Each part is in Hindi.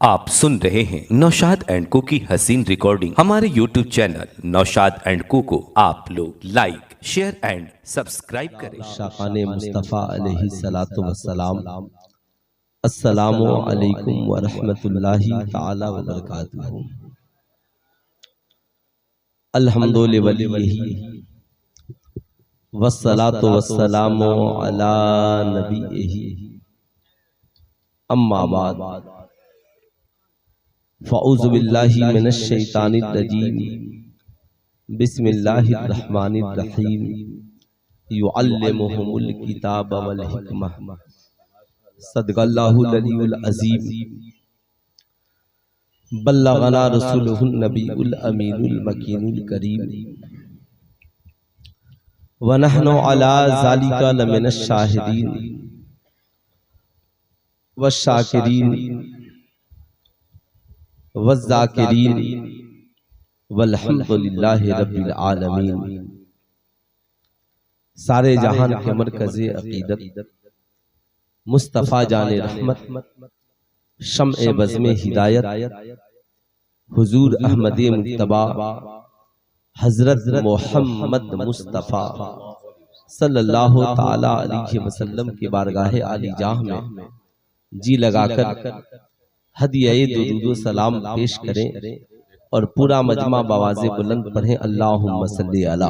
आप सुन रहे हैं नौशाद एंड को की हसीन रिकॉर्डिंग। हमारे YouTube चैनल नौशाद एंड को आप लोग लाइक शेयर एंड सब्सक्राइब करें। शाक़ाने मुस्तफ़ा अलैहि सलातो वस्सलाम। अस्सलामु अलैकुम व रहमतुल्लाहि तआला व बरकातुहू। अल्हम्दुलिल्लाहि वस्सलातु वस्सलामु अला नबिय्यिही अम्मा बाद फ़अऊज़ु बिल्लाहि मिनश शैतानिर रजीम। बिस्मिल्लाहिर रहमानिर रहीम। युअल्लिमुहुमुल किताब वल हिकमह। सदक़ल्लाहुल अलीयुल अज़ीम। बल्लगना रसूलुहुन नबियुल अमीनुल मकीनुल करीम। व नहनु अला ज़ालिका लमिनश शाहिदीन वश्शाकिरीन वज़्ज़ाकिरीन वल्हम्दुलिल्लाहि रब्बिल आलमीन। सारे जहान के मरकज़े अक़ीदत मुस्तफ़ा जाने रहमत शम्ए बज़्मे हिदायत हुजूर अहमदे मुज्तबा हज़रत मोहम्मद मुस्तफ़ा सल्लल्लाहु ताला अलैहि वसल्लम के बारगाहे आली जाह में जी लगाकर हदिया दुरूद सलाम पेश करें और पूरा मजमा बवाज़े बुलंद पढ़ें। अल्लाहुम्मा सल्ली अला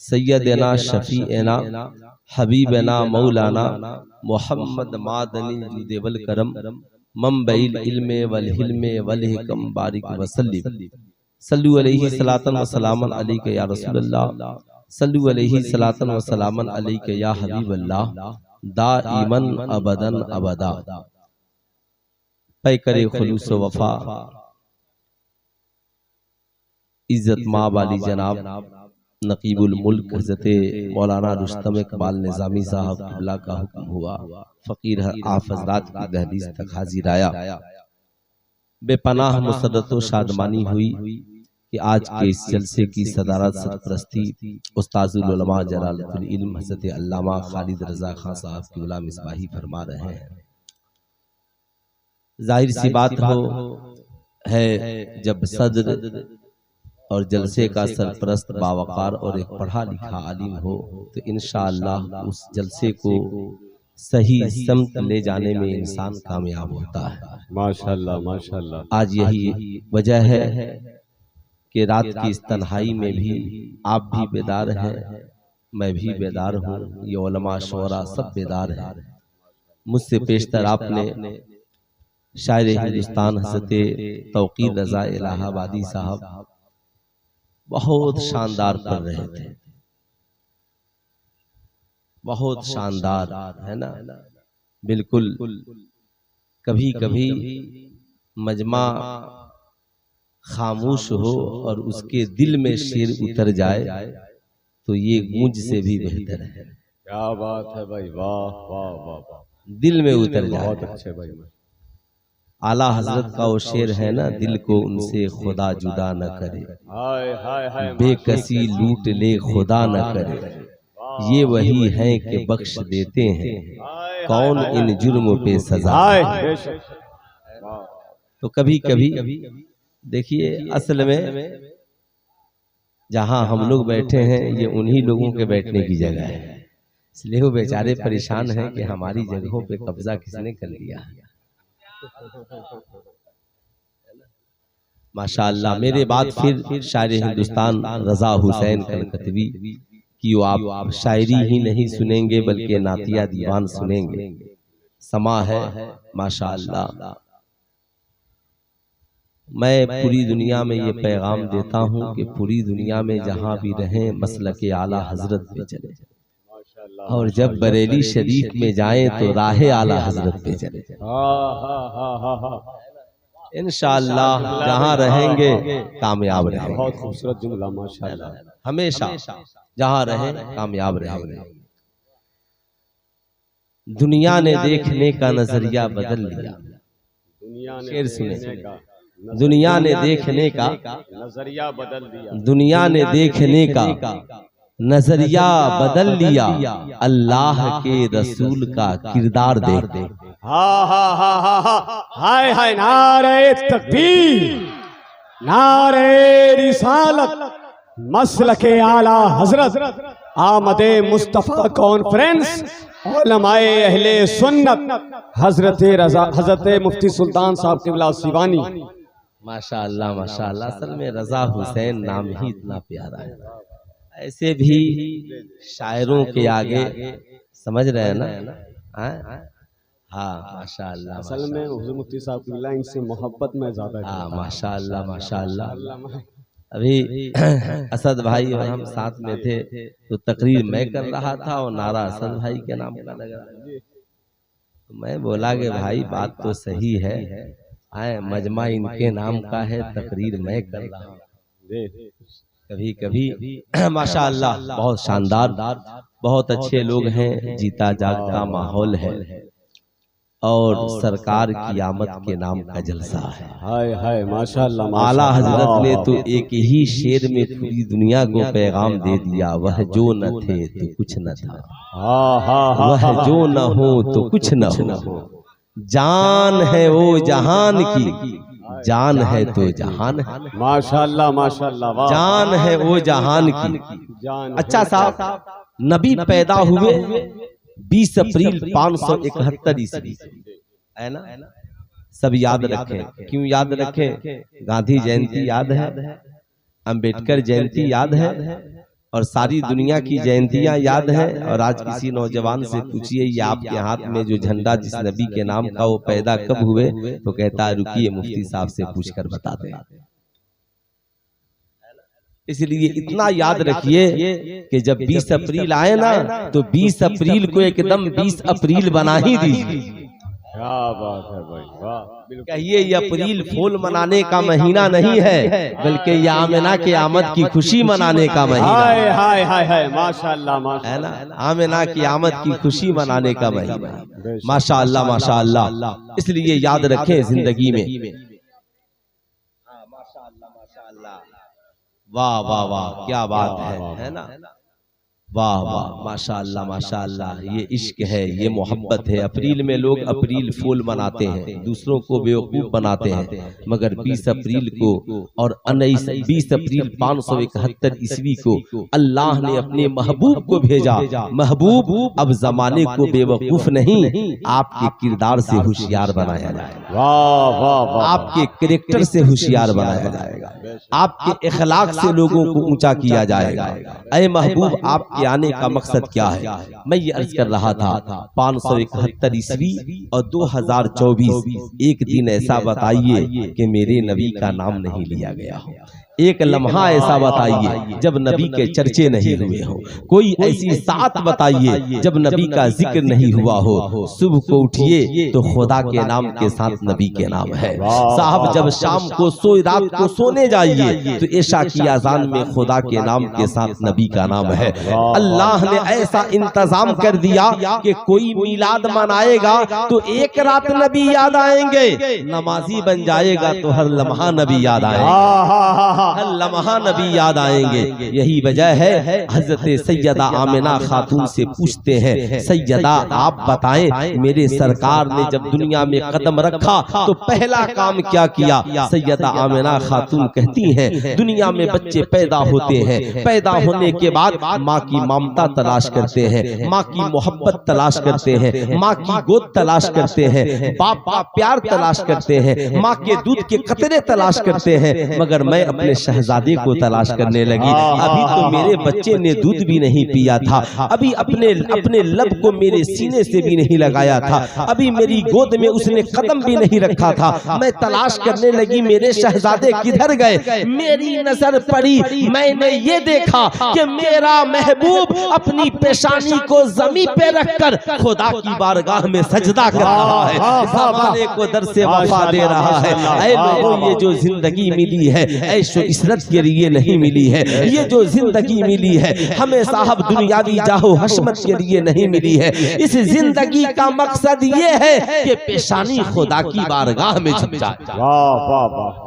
सय्यदना शफीएना हबीबना मौलाना मोहम्मद मादनी जुदे वल करम मंबइल इल्मे वल हिल्मे वल हिकम बारिक वसल्लिम। सल्लु अलैहि सलातन व सलामन अलैका या रसूलल्लाह। सल्लु अलैहि सलातन व सलामन अलैका या हबीबल्लाह दाइमन अबदन अबदा। पै करे खुलूस वफा इज्जत माँ वाली जनाब नकीबुल मुल्क हज़रत मौलाना रुस्तम इकबाल निज़ामी साहब क़िबला का हुक्म हुआ। फ़कीर आप हज़रात की दहलीज तक हाजिर आया। बेपनाह मुसर्रत व शादमानी हुई कि आज के इस जलसे की सदारत सरपरस्ती उस्ताज़ुल उलमा जलालुल इल्म हज़रत अल्लामा खालिद रज़ा खां साहब क़िबला मिसबाही फरमा रहे हैं। जाहिर सी बात है जब सदर और जलसे का सरपरस्त बावकार और एक पढ़ा लिखा आलिम हो तो इंशाअल्लाह उस जलसे को सही समत ले जाने में इंसान कामयाब होता है। माशाअल्लाह माशाअल्लाह। आज यही वजह है कि रात की इस तन्हाई में भी आप भी बेदार हैं, मैं भी बेदार हूँ, ये उलमा शोरा सब बेदार हैं। मुझसे पेशतर आपने शायर हिंदुस्तान हज़रत तौक़ीर रज़ा इलाहाबादी साहब बहुत शानदार पढ़ रहे थे, बहुत शानदार है ना। बिल्कुल कभी कभी मजमा खामोश हो और उसके दिल में शेर उतर जाए तो ये गूंज से भी बेहतर है। क्या बात है भाई, वाह वाह वाह वाह। दिल में उतर जाए। बहुत अच्छे भाई। आला हजरत का वो शेर है ना, दिल को उनसे खुदा जुदा न करे, हाय हाय हाय। बेकसी लूट ले खुदा न करे, ये वही हैं कि बख्श देते हैं, कौन इन जुर्म पे सजा। तो कभी कभी देखिए असल में जहां हम लोग बैठे हैं ये उन्हीं लोगों के बैठने की जगह है, इसलिए वो बेचारे परेशान हैं कि हमारी जगहों पे कब्जा किसने कर लिया। माशाअल्लाह। मेरे बाद फिर शायर हिंदुस्तान रजा हुसैन कलकतवी की आप शायरी ही नहीं सुनेंगे बल्कि नातिया दीवान सुनेंगे। समा है माशाअल्लाह। मैं पूरी दुनिया में ये पैगाम देता हूँ कि पूरी दुनिया में जहाँ भी रहें मसलके आला हजरत पे चले, और जब बरेली शरीफ में जाएं तो राहे आला हजरत पे चले। इंशाअल्लाह जहाँ रहेंगे कामयाब रहेंगे। बहुत खूबसूरत जुमला माशाअल्लाह। हमेशा जहाँ रहें कामयाब रहेंगे। दुनिया ने देखने का नजरिया बदल लिया। शेर सुने। दुनिया ने देखने का नजरिया बदल दिया, दुनिया ने देखने का नजरिया बदल लिया, अल्लाह के रसूल का किरदार देख। हा हा हा हा हा हाय हाय नारे तकबीर, नारे रिसालत, मसलके आला हजरत, आमदे मुस्तफ़ा कॉन्फ्रेंस, उलमाए अहले सुन्नत, हजरत मुफ्ती सुल्तान साहब क़िबला सिवानी। माशाअल्लाह माशाअल्लाह। असल में रजा हुसैन नाम ही इतना प्यारा है। ऐसे भी शायरों के आगे समझ रहे हैं ना। हाँ माशाअल्लाह। असल में हुजूर मुफ्ती साहब क़िबला इनसे मोहब्बत में ज्यादा। हाँ माशाअल्लाह माशाअल्लाह। अभी असद भाई और हम साथ में थे तो तकरीर मैं कर रहा था और नारा असद भाई के नाम का लगा। मैं बोला कि भाई बात तो सही है, मजमा इनके नाम का है, तकरीर मैं कर रहा हूँ। कभी कभी माशाअल्लाह बहुत शानदार, बहुत अच्छे लोग हैं, जीता जागता माहौल है और सरकार की आमद के नाम का जलसा है। हाय हाय माशाअल्लाह। आला हजरत ने तो एक ही शेर में पूरी दुनिया को पैगाम दे दिया, वह जो न थे तो कुछ न था, वह जो न हो तो कुछ न हो, जान है वो जहान की, जान है तो जहान है। माशाअल्लाह माशाअल्लाह। जान है वो जहान की। अच्छा साहब, नबी पैदा हुए 20 अप्रैल 571 ईस्वी, है ना। सब याद रखें। क्यों याद रखें? गांधी जयंती याद है, अंबेडकर जयंती याद है और सारी दुनिया की जयंतियां याद है। और आज किसी नौजवान से पूछिए ये आपके हाथ में जो झंडा जिस नबी के नाम का वो पैदा कब हुए, तो कहता है रुकिए मुफ्ती साहब से पूछकर बताते हैं। इसलिए इतना याद रखिए कि जब 20 अप्रैल आए ना तो 20 अप्रैल को एकदम 20 अप्रैल बना ही दीजिए। क्या बात है भाई, वाह। कहिए ये अप्रैल फूल मनाने का महीना नहीं है, बल्कि ये आमिना के आमद की खुशी मनाने का महीना है। हाय हाय हाय माशाअल्लाह माशाअल्लाह, है ना। आमिना की आमद की खुशी मनाने का महीना है। माशाअल्लाह माशाअल्लाह। इसलिए याद रखें जिंदगी में। वाह वाह वाह, क्या बात है ना। वाह वाह माशाअल्लाह माशाअल्लाह। ये इश्क है, ये मोहब्बत है। अप्रैल में लोग अप्रैल फूल मनाते हैं, दूसरों को बेवकूफ बनाते हैं, मगर 20 अप्रैल को और 20 अप्रैल 571 ईस्वी को अल्लाह ने अपने महबूब को भेजा। महबूब अब जमाने को बेवकूफ नहीं, आपके किरदार से होशियार बनाया जाएगा। वाह वाह वाह। आपके कैरेक्टर से होशियार बनाया जाएगा, आपके इखलाक से लोगों को ऊंचा किया जाएगा। ऐ महबूब आपके आने का मकसद क्या है? मैं ये अर्ज कर रहा था 571 ईस्वी और 2024 एक दिन ऐसा बताइए कि मेरे नबी का नाम नहीं लिया गया हो। एक लम्हा ऐसा बताइए जब नबी के चर्चे नहीं हुए हो। कोई ऐसी सात बताइए जब नबी का जिक्र नहीं हुआ हो। सुबह को उठिए तो खुदा के नाम के साथ नबी के नाम है। साहब जब शाम को रात को सोने जाइए तो ऐशा की अजान में खुदा के नाम के साथ नबी का नाम है। अल्लाह ने ऐसा इंतजाम कर दिया कि कोई मिलाद मनाएगा तो एक रात नबी याद आएंगे, नमाजी बन जाएगा तो हर लम्हा नबी याद आएगा, हर लम्हा नबी याद आएंगे। यही वजह है हजरत सैयदा आमिना खातून से पूछते हैं, सैयदा आप बताएं मेरे सरकार ने जब दुनिया में कदम रखा तो पहला काम क्या किया? सैयदा आमिना खातून कहती हैं दुनिया में बच्चे पैदा होते हैं, पैदा होने के बाद माँ की ममता तलाश करते हैं, माँ की मोहब्बत तलाश करते हैं, माँ की गोद तलाश करते हैं, बाप का प्यार तलाश करते हैं, माँ के दूध के कतरे तलाश करते हैं, मगर मैं अपने शहजादे को तलाश करने लगी। अभी तो मेरे बच्चे ने दूध भी नहीं पिया था, अभी अपने लब को मेरे सीने से भी नहीं लगाया था, अभी मेरी गोद में उसने कदम भी नहीं रखा था। मैं तलाश करने लगी मेरे शहजादे किधर गए। मेरी नजर पड़ी, मैंने ये देखा कि मेरा महबूब अपनी पेशानी को जमीन पे रखकर खुदा की बारगाह में सजदा कर रहा है, जमाने को दर से वफा दे रहा है। ऐ लोगों ये जो जिंदगी मिली है, ऐ ऐशो इशरत के लिए नहीं मिली है। ये जो जिंदगी मिली है हमें साहब दुनियावी जाहो हशमत के लिए नहीं मिली है। इस जिंदगी का मकसद ये है कि पेशानी खुदा की बारगाह में झुक जाए,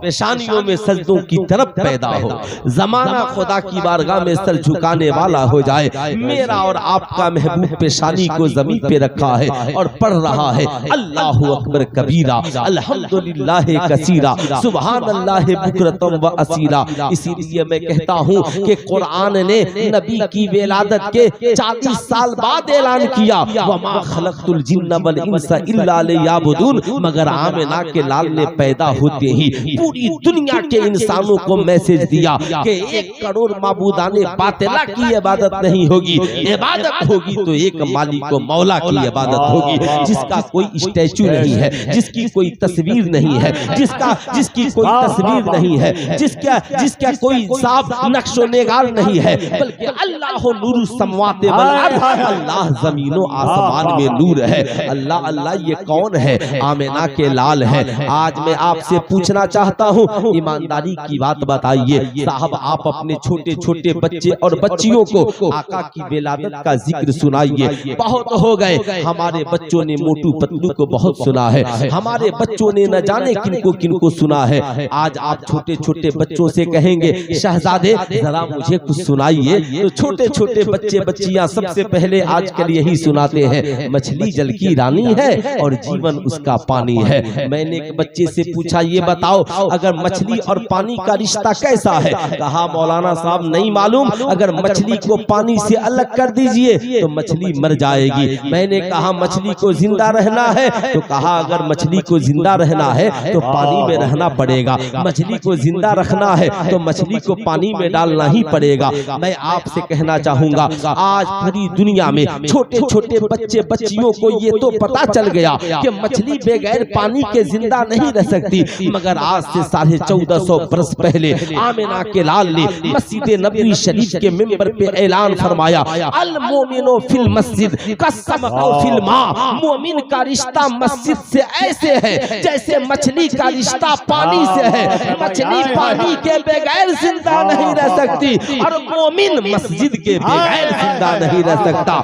पेशानियों में सजदों की तरफ पैदा हो, जमाना खुदा की बारगाह में सर झुकाने वाला हो जाए। मेरा और आपका महबूब पेशानी को जमीन पे रखा है और पढ़ रहा है अल्लाहु अकबर कबीरा अल्हम्दुलिल्लाह कसीरा सुभान अल्लाह बुकरतम व असीला। इसीलिए मैं कहता हूँ कि कुरान ने नबी की विलादत के 40 साल बाद ऐलान किया वमा खलक़तुल जिन्न वल इंसा इल्ला लियअबुदून, मगर आमिना के लाल ने पैदा होते ही पूरी दुनिया के इंसानों को मैसेज दिया कि 1 करोड़ माबूदाने बातिला की इबादत नहीं होगी, इबादत होगी तो एक मालिक को मौला की इबादत होगी, जिसका कोई स्टैचू नहीं है, जिसकी कोई तस्वीर नहीं है, जिसकी कोई तस्वीर नहीं है, जिसका कोई साफ नक्शो निगार नहीं है, बल्कि अल्लाह नूरु समावाति वल अर्द, अल्लाह जमीनों आसमान में नूर है। अल्लाह अल्लाह ये कौन है? आमिना के लाल है। आज मैं आपसे पूछना चाहता हूँ, ईमानदारी की बात बताइए साहब, आप अपने छोटे छोटे बच्चे और बच्चियों को आका की विलादत का जिक्र सुनाइए। बहुत हो गए, हमारे बच्चों ने मोटू पतलू को बहुत सुना है, हमारे बच्चों ने न जाने किनको किनको सुना है। आज आप छोटे छोटे बच्चों से कहेंगे शहजादे जरा मुझे कुछ सुनाइए, तो छोटे छोटे बच्चे बच्चियां सबसे पहले आजकल यही सुनाते हैं, मछली जल की रानी है और जीवन उसका पानी है। मैंने एक बच्चे से पूछा ये बताओ अगर मछली और पानी का रिश्ता कैसा है? कहा मौलाना साहब नहीं मालूम, अगर मछली को पानी से अलग कर दीजिए तो मछली मर जाएगी। मैंने कहा मछली को जिंदा रहना है? तो कहा अगर मछली को जिंदा रहना है तो पानी में रहना पड़ेगा, मछली को जिंदा रखना है तो मछली को पानी में डालना ही पड़ेगा। मैं आपसे कहना चाहूंगा आज पूरी दुनिया में छोटे छोटे बच्चे बच्चियों को ये तो पता चल गया कि मछली बगैर पानी के जिंदा नहीं रह सकती, मगर आज से 1450 बरस पहले आमिना के लाल ने मस्जिद नबवी शरीफ के मिंबर पे ऐलान फरमाया अल मोमिनो फिल मस्जिद कसमको फिल मा, मोमिन का रिश्ता मस्जिद से ऐसे है जैसे मछली का रिश्ता पानी से है। मछली पानी के बगैर जिंदा नहीं रह सकती और मोमिन मस्जिद के बगैर जिंदा नहीं रह सकता।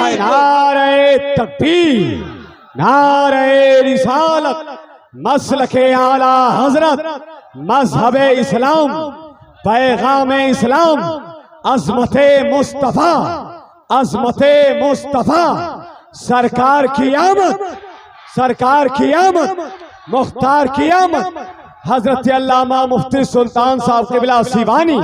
नारे तकबीर, नारे रिसालत, मसलके आला हजरत, मजहबे इस्लाम, पैगामे इस्लाम, अजमते मुस्तफा, अजमते मुस्तफा, सरकार की आमद, सरकार की आमद, मुख्तार की आमद, हजरत अल्लामा मुफ्ती सुल्तान साहब क़िबला सीवानी।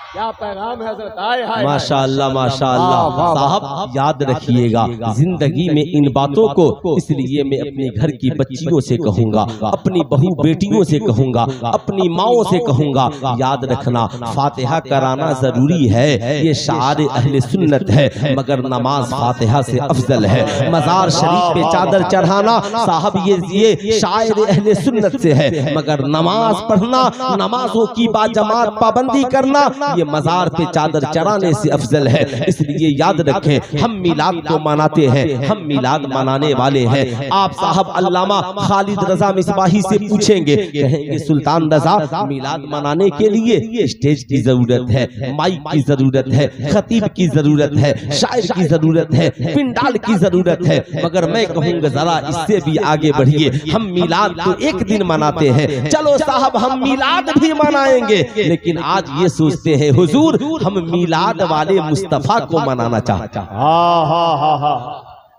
क्या पैगाम है हज़रत? आए माशाअल्लाह माशाअल्लाह। साहब याद रखिएगा जिंदगी में इन बातों को, इसलिए मैं अपने घर की बच्चियों से कहूंगा, अपनी बहू बेटियों से कहूंगा, अपनी माओं से कहूंगा, याद रखना फातिहा कराना जरूरी है, ये शार अहले सुन्नत है, मगर नमाज फातिहा से अफजल है। मजार शरीफ पे चादर चढ़ाना साहब ये शायर अहले सुन्नत से है, मगर नमाज पढ़ना, नमाजों की बाजमात पाबंदी करना ये मजार पे चादर चढ़ाने से अफजल है। इसलिए याद रखें हम मिलाद को मनाते हैं, हम मिलाद मनाने वाले हैं। आप साहब अल्लामा खालिद रजा मिसबाही से पूछेंगे, कहेंगे सुल्तान रजा मिलाद मनाने के लिए स्टेज की जरूरत है, माइक की जरूरत है, खतीब की जरूरत है, शायर की जरूरत है, पिंडाल की जरूरत है, मगर मैं कहूँगा जरा इससे भी आगे बढ़िए। हम मिलाद तो एक दिन मनाते हैं, चलो साहब हम मिलाद भी मनाएंगे, लेकिन आज ये सोचते हैं हुजूर हम मिलाद वाले मुस्तफा को मनाना चाहते हैं।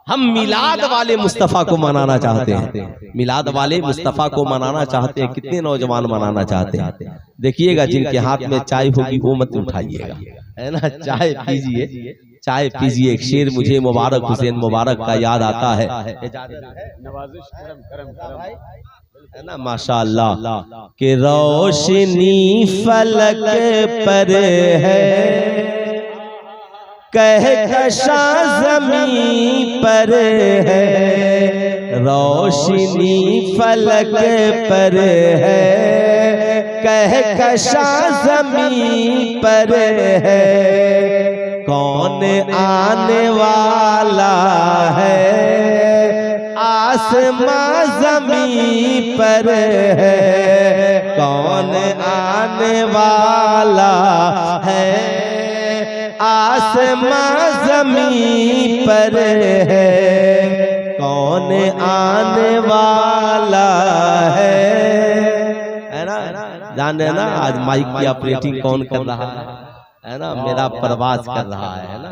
हम मिलाद वाले मुस्तफा को मनाना चाहते हैं, मिलाद वाले मुस्तफा को मनाना चाहते हैं। कितने नौजवान मनाना चाहते हैं? देखिएगा जिनके हाथ में चाय होगी वो मत उठाइएगा, है ना, चाय पीजिए, चाय पीजिए। एक शेर मुझे मुबारक हुसैन मुबारक का याद आता है, है ना, माशाअल्लाह, के रोशनी फलक पर है, कहकशा ज़मीं पर है, रोशनी फलक पर है, कहकशा ज़मीं पर है, कौन आने वाला है, आसमां ज़मीं पर है, कौन कौन आने वाला है, आसमां ज़मीं पर है, कौन आने वाला है ना। जाने ना आज माइक की ऑपरेटिंग कौन कर रहा है ना, मेरा परवाज कर रहा है ना,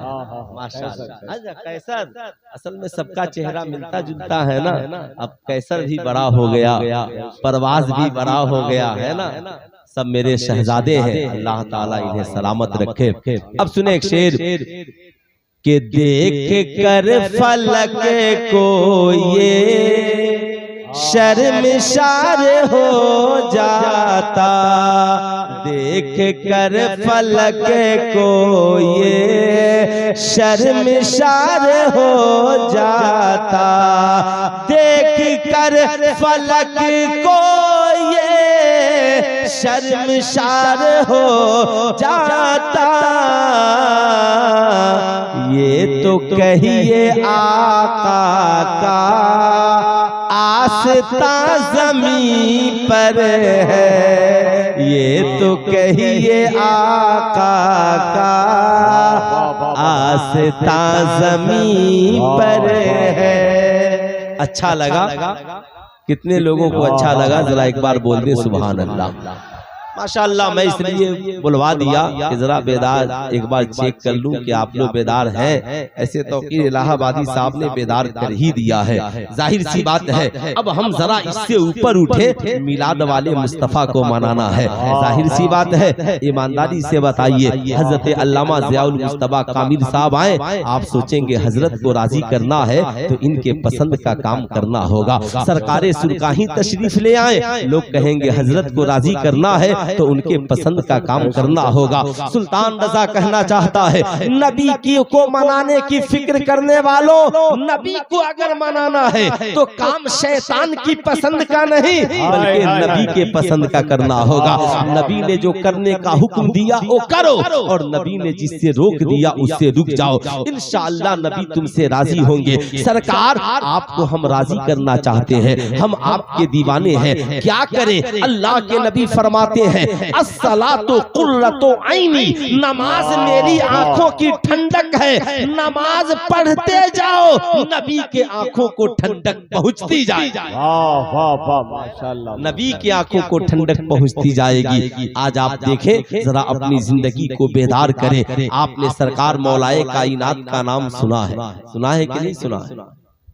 माशाअल्लाह। कैसर असल में सबका चेहरा मिलता जुलता है ना, अब कैसर भी बड़ा हो गया, परवाज भी बड़ा हो गया है ना, सब मेरे शहजादे हैं, अल्लाह ताला इन्हें सलामत रखे। अब सुने एक शेर के देख कर फलक को ये शर्मसार हो जाता, देख कर फलक को ये शर्मसार हो जाता, देख कर फलक को ये शर्मसार हो जाता, ये तो कहिए आका का आस्था ज़मीं पर है, ये तो कहिए आका का आस्था ज़मीं पर है। अच्छा लगा? कितने लोगों को अच्छा लगा जरा एक बार बोल दें सुभान अल्लाह। माशाअल्लाह मैं इसलिए बुलवा दिया कि जरा बेदार एक बार चेक कर लूं कि आप लोग बेदार हैं। ऐसे तो इलाहाबादी साहब ने बेदार कर ही दिया है, जाहिर सी बात है। अब हम जरा इससे ऊपर उठे, मिलाद वाले मुस्तफ़ा को मनाना है, जाहिर सी बात है। ईमानदारी से बताइए, हजरत अल्लामा ज़ियाउल मुस्तफ़ा कामिल साहब आए, आप सोचेंगे हजरत को राजी करना है तो इनके पसंद का काम करना होगा। सरकारे सुरकाही तशरीफ ले आए, लोग कहेंगे हजरत को राजी करना है तो उनके पसंद का काम करना होगा। सुल्तान रजा कहना चाहता है, नबी की को मनाने की फिक्र करने वालों, नबी को अगर मनाना है तो काम शैतान की पसंद का नहीं बल्कि नबी के पसंद का करना होगा। नबी ने जो करने का हुक्म दिया वो करो, और नबी ने जिससे रोक दिया उससे रुक जाओ। इंशाअल्लाह नबी तुमसे राजी होंगे। सरकार आपको हम राजी करना चाहते हैं, हम आपके दीवाने हैं, क्या करें? अल्लाह के नबी फरमाते हैं, अस्सलातु कुर्रतु ऐनी, नमाज मेरी आंखों की ठंडक है, नमाज पढ़ते जाओ नबी के आंखों को ठंडक पहुंचती जाएगी। वाह वाह वाह माशाअल्लाह, नबी की आंखों को ठंडक पहुंचती जाएगी। आज आप देखें जरा अपनी जिंदगी को बेदार करें। आपने सरकार मौलाए कायनात का नाम सुना है कि नहीं सुना?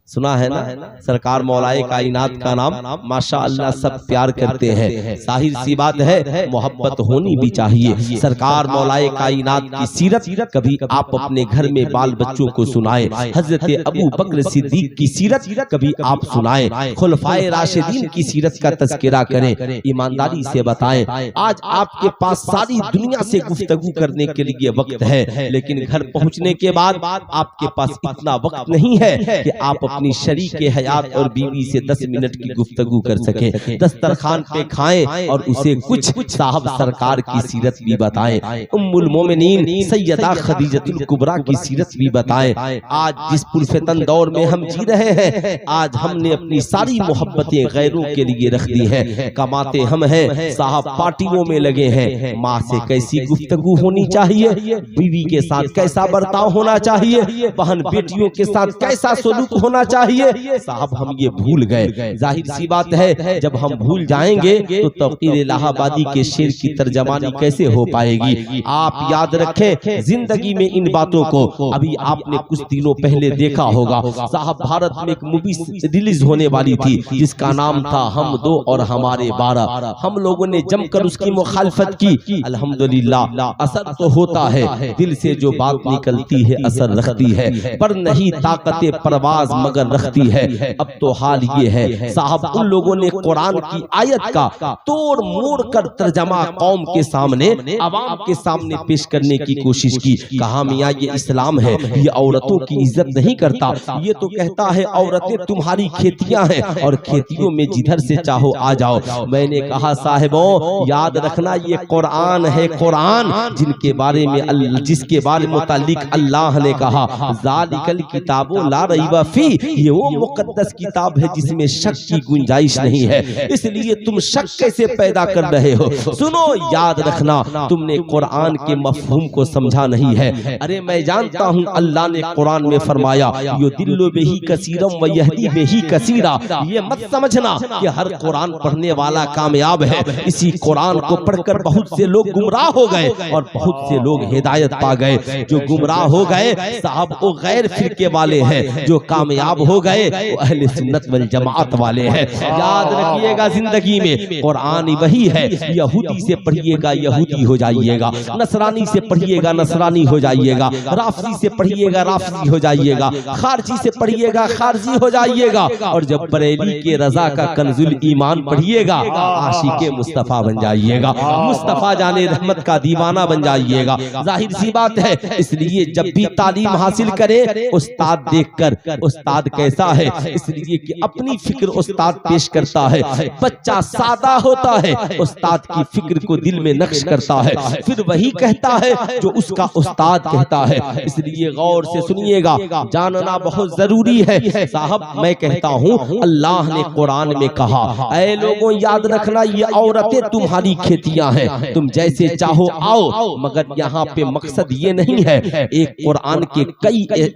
सुना है ना? सरकार मौलाए कायनात का नाम माशाअल्लाह सब प्यार करते हैं, जाहिर सी बात है, मोहब्बत होनी भी चाहिए। सरकार मौलाए कायनात की सीरत कभी आप अपने घर में बाल बच्चों को सुनाएं, हजरत अबू बकर सिद्दीक की सीरत कभी आप सुनाएं, खुलफाए राशिदीन की सीरत का तज़किरा करें। ईमानदारी से बताएं, आज आपके पास सारी दुनिया से गुफ्तगू करने के लिए वक्त है, लेकिन घर पहुंचने के बाद आपके पास इतना वक्त नहीं है कि आप अपनी शरीक हयात और बीवी से 10 मिनट की गुफ्तगू कर सके। दस्तरखान पे खाएं और उसे कुछ साहब सरकार की सीरत भी बताएं, उम्मुल मोमिनीन सैयदा खदीजतुल कुबरा की सीरत भी बताएं। आज जिस पुरफतन दौर में हम जी रहे हैं, आज हमने अपनी सारी मोहब्बतें गैरों के लिए रख दी हैं। कमाते हम हैं, साहब पार्टियों में लगे हैं। माँ से कैसी गुफ्तगू होनी चाहिए, बीवी के साथ कैसा बर्ताव होना चाहिए, बहन बेटियों के साथ कैसा सलूक होना चाहिए, साहब हम ये भूल गए। जाहिर सी बात है, जब हम भूल जाएंगे तो तौकीर इलाहाबादी के शेर की तर्जमानी कैसे हो पाएगी? आप याद रखें जिंदगी में इन बातों को। अभी आपने कुछ दिनों पहले देखा होगा, साहब भारत में एक मूवी रिलीज होने वाली थी जिसका नाम था हम 2 और हमारे 12। हम लोगों ने जमकर उसकी मुखालफत की। अल्हम्दुलिल्लाह असर तो होता है, दिल से जो बात निकलती है असर रखती है, पर नहीं ताकत परवाज मगर रखती है। अब तो हाल ये है साहब, उन लोगों ने कुरान की आयत का तोड़ मोड़ कर तर्जमा कौम के सामने, अवाम के सामने पेश करने की कोशिश की। कहा मियां ये इस्लाम है, ये औरतों की इज्जत नहीं करता, ये तो कहता है औरतें तुम्हारी खेतियां हैं और खेतियों में जिधर से चाहो आ जाओ। मैंने कहा साहिबों याद रखना ये कुरान है, कुरान जिनके बारे में जिसके बारे मुतालिक अल्लाह ने कहा ज़ालिकल किताबु ला रैब फी ये वो मुकद्दस किताब है जिसमें शक की गुंजाइश नहीं है, इसलिए तुम शक कैसे पैदा कर रहे हो। सुनो, याद रखना, तुमने कुरान के मफहूम को समझा नहीं है। अरे मैं जानता हूँ अल्लाह ने कुरान में फरमाया यो दिल्लो बेही कसीरम व यहदी बेही कसीरा। ये मत समझना कि हर कुरान पढ़ने वाला कामयाब है। इसी कुरान को पढ़कर बहुत से लोग गुमराह हो गए और बहुत से लोग हिदायत पा गए। जो गुमराह हो गए साहब वो गैर फिरके वाले हैं, जो कामयाब हो गए वो अहले सुन्नत वल जमात वाले हैं। याद रखिएगा, जिंदगी में कुरान वही है। यहूदी से पढ़िएगा यहूदी हो जाइएगा, नसरानी से पढ़िएगा नसरानी हो जाइएगा, राफजी से पढ़िएगा राफजी हो जाइएगा, खारजी से पढ़िएगा खारजी हो जाइएगा, और जब बरेली के रजा का कंजुल ईमान पढ़िएगा आशिके मुस्तफा बन जाइएगा, मुस्तफा जाने रहमत का दीवाना बन जाइएगा। जाहिर सी बात है, इसलिए जब भी तालीम हासिल करे उस्ताद देखकर, उस्ताद कैसा है इसलिए कि अपनी फिक्र उस्ताद पेश करता है। बच्चा सादा होता है, उस्ताद की फिक्र को दिल में नक्श करता है, फिर वही कहता है जो उसका उस्ताद कहता है। इसलिए गौर से सुनिएगा, जानना बहुत जरूरी है। साहब मैं कहता हूँ अल्लाह ने कुरान में कहा, ऐ लोगों याद रखना ये औरतें तुम्हारी खेतियां हैं, तुम जैसे चाहो आओ। मगर यहाँ पे मकसद ये नहीं है, एक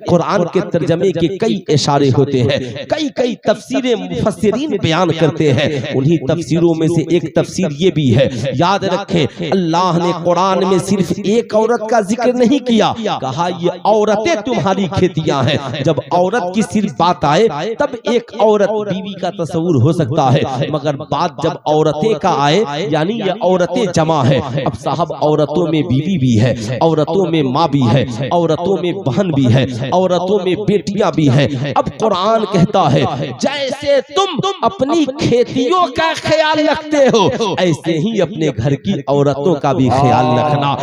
कुरान के तर्जमे के कई इशारे होते हैं, कई कई तफसीरें मुफस्सिरीन बयान करते हैं। उन्हीं तफसीरों में से एक तफसीर ये भी है, याद रखें अल्लाह ने कुरान में सिर्फ एक औरत का जिक्र नहीं किया, कहा ये औरतें तुम्हारी खेतियां हैं। जब औरत की सिर्फ बात आए तब एक औरत बीवी का तस्वुर हो सकता है, मगर बात जब औरतें का आए यानी ये औरतें जमा है। अब साहब औरतों में बीवी भी है, औरतों में माँ भी है, औरतों में बहन भी है, औरतों में बेटियां भी हैं। अब कुरान कहता है जैसे तुम अपनी खेतियों का ख्याल रखते हो ऐसे ही अपने घर की औरतों का भी ख्याल रखना,